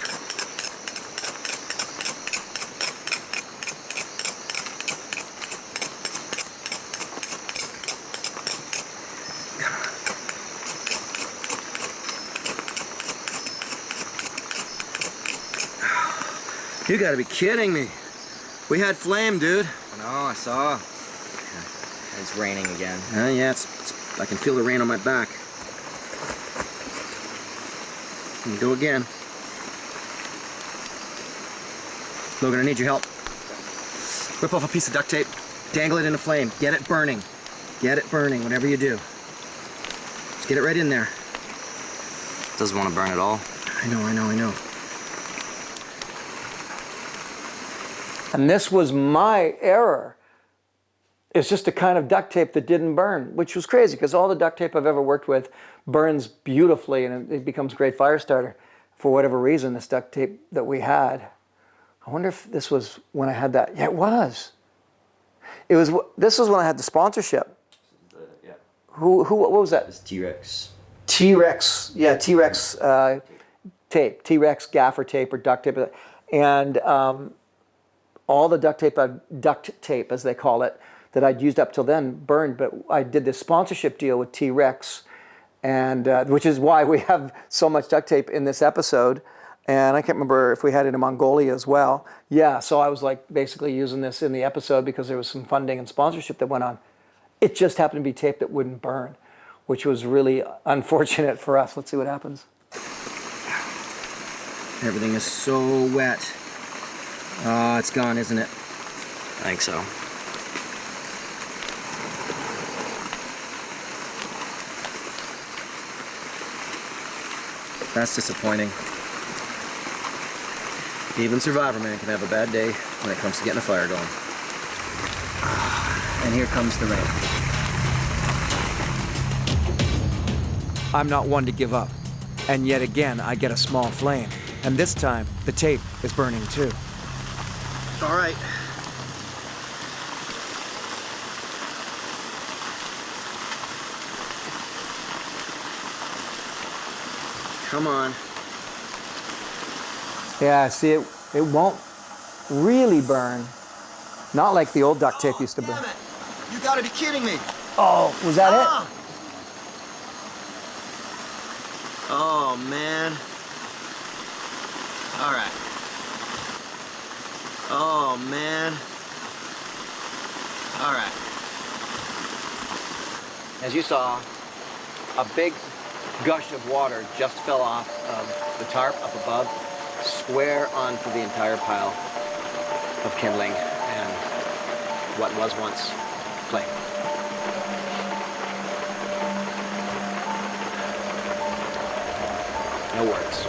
You gotta be kidding me. We had flame, dude. No, I saw. It's raining again. Yeah, I can feel the rain on my back. Go again. Logan, I need your help. Rip off a piece of duct tape, dangle it in a flame, get it burning. Get it burning, whatever you do. Just get it right in there. Doesn't want to burn at all. I know. And this was my error. It's just a kind of duct tape that didn't burn, which was crazy because all the duct tape I've ever worked with burns beautifully and it becomes a great fire starter. For whatever reason, this duct tape that we had, I wonder if this was when I had that. Yeah, it was. It was. This was when I had the sponsorship. Yeah. What was that? It's T-Rex. T-Rex. Yeah, T-Rex tape. T-Rex gaffer tape or duct tape. And all the duct tape, as they call it, that I'd used up till then burned. But I did this sponsorship deal with T-Rex, and which is why we have so much duct tape in this episode. And I can't remember if we had it in Mongolia as well. Yeah, so I was like basically using this in the episode because there was some funding and sponsorship that went on. It just happened to be tape that wouldn't burn, which was really unfortunate for us. Let's see what happens. Everything is so wet. Oh, it's gone, isn't it? I think so. That's disappointing. Even Survivorman can have a bad day when it comes to getting a fire going. And here comes the rain. I'm not one to give up. And yet again, I get a small flame. And this time, the tape is burning too. All right. Come on. Yeah, see, it won't really burn. Not like the old duct tape used to burn. Damn it! You gotta be kidding me! Oh, was that it? Oh, man. All right. Oh, man. All right. As you saw, a big gush of water just fell off of the tarp up above, square onto the entire pile of kindling and what was once flame. No words.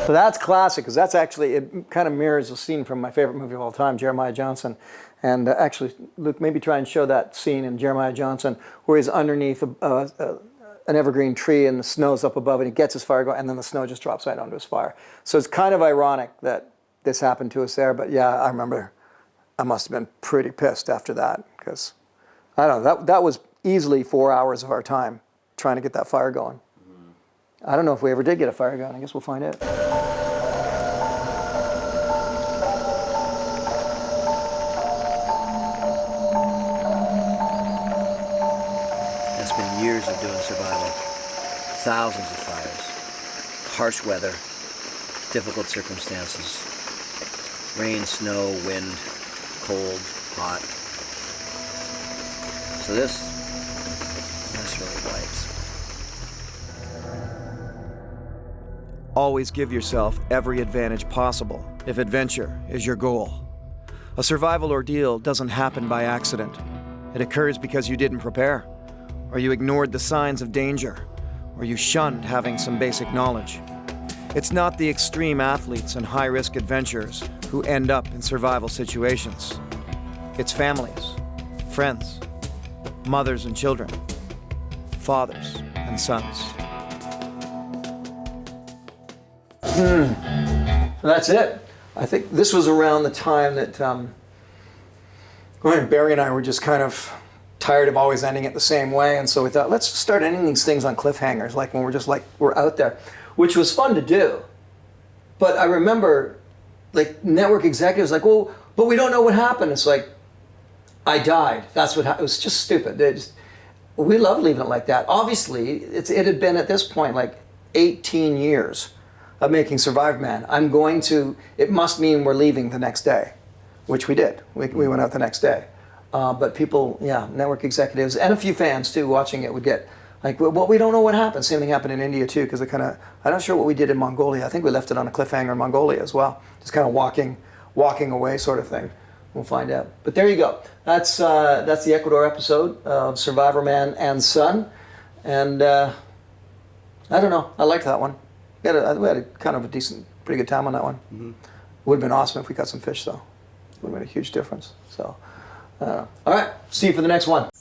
So that's classic, because that's actually, it kind of mirrors a scene from my favorite movie of all time, Jeremiah Johnson. And actually, Luke, maybe try and show that scene in Jeremiah Johnson where he's underneath an evergreen tree and the snow's up above and he gets his fire going and then the snow just drops right onto his fire. So it's kind of ironic that this happened to us there. But yeah, I remember I must have been pretty pissed after that because, I don't know, that was easily 4 hours of our time trying to get that fire going. I don't know if we ever did get a fire going. I guess we'll find out. It's been years of doing survival. Thousands of fires. Harsh weather. Difficult circumstances. Rain, snow, wind, cold, hot. So this really bites. Always give yourself every advantage possible if adventure is your goal. A survival ordeal doesn't happen by accident. It occurs because you didn't prepare, or you ignored the signs of danger, or you shunned having some basic knowledge. It's not the extreme athletes and high-risk adventurers who end up in survival situations. It's families, friends, mothers and children, fathers and sons. That's it. I think this was around the time that Barry and I were just kind of tired of always ending it the same way, and so we thought, let's start ending these things on cliffhangers, like when we're out there, which was fun to do. But I remember, like, network executives like, well, but we don't know what happened. It's like, I died. That's what happened. It was just stupid. We love leaving it like that. Obviously, it had been at this point like 18 years of making Survivorman. It must mean we're leaving the next day, which we did. We went out the next day. But people, network executives, and a few fans too, watching it would get like, well, we don't know what happened. Same thing happened in India too, because I'm not sure what we did in Mongolia. I think we left it on a cliffhanger in Mongolia as well. Just kind of walking away sort of thing. We'll find out. But there you go. That's the Ecuador episode of Survivorman and Son. And I don't know. I liked that one. We had a kind of pretty good time on that one. Mm-hmm. Would have been awesome if we got some fish though. Would have made a huge difference. So All right, see you for the next one.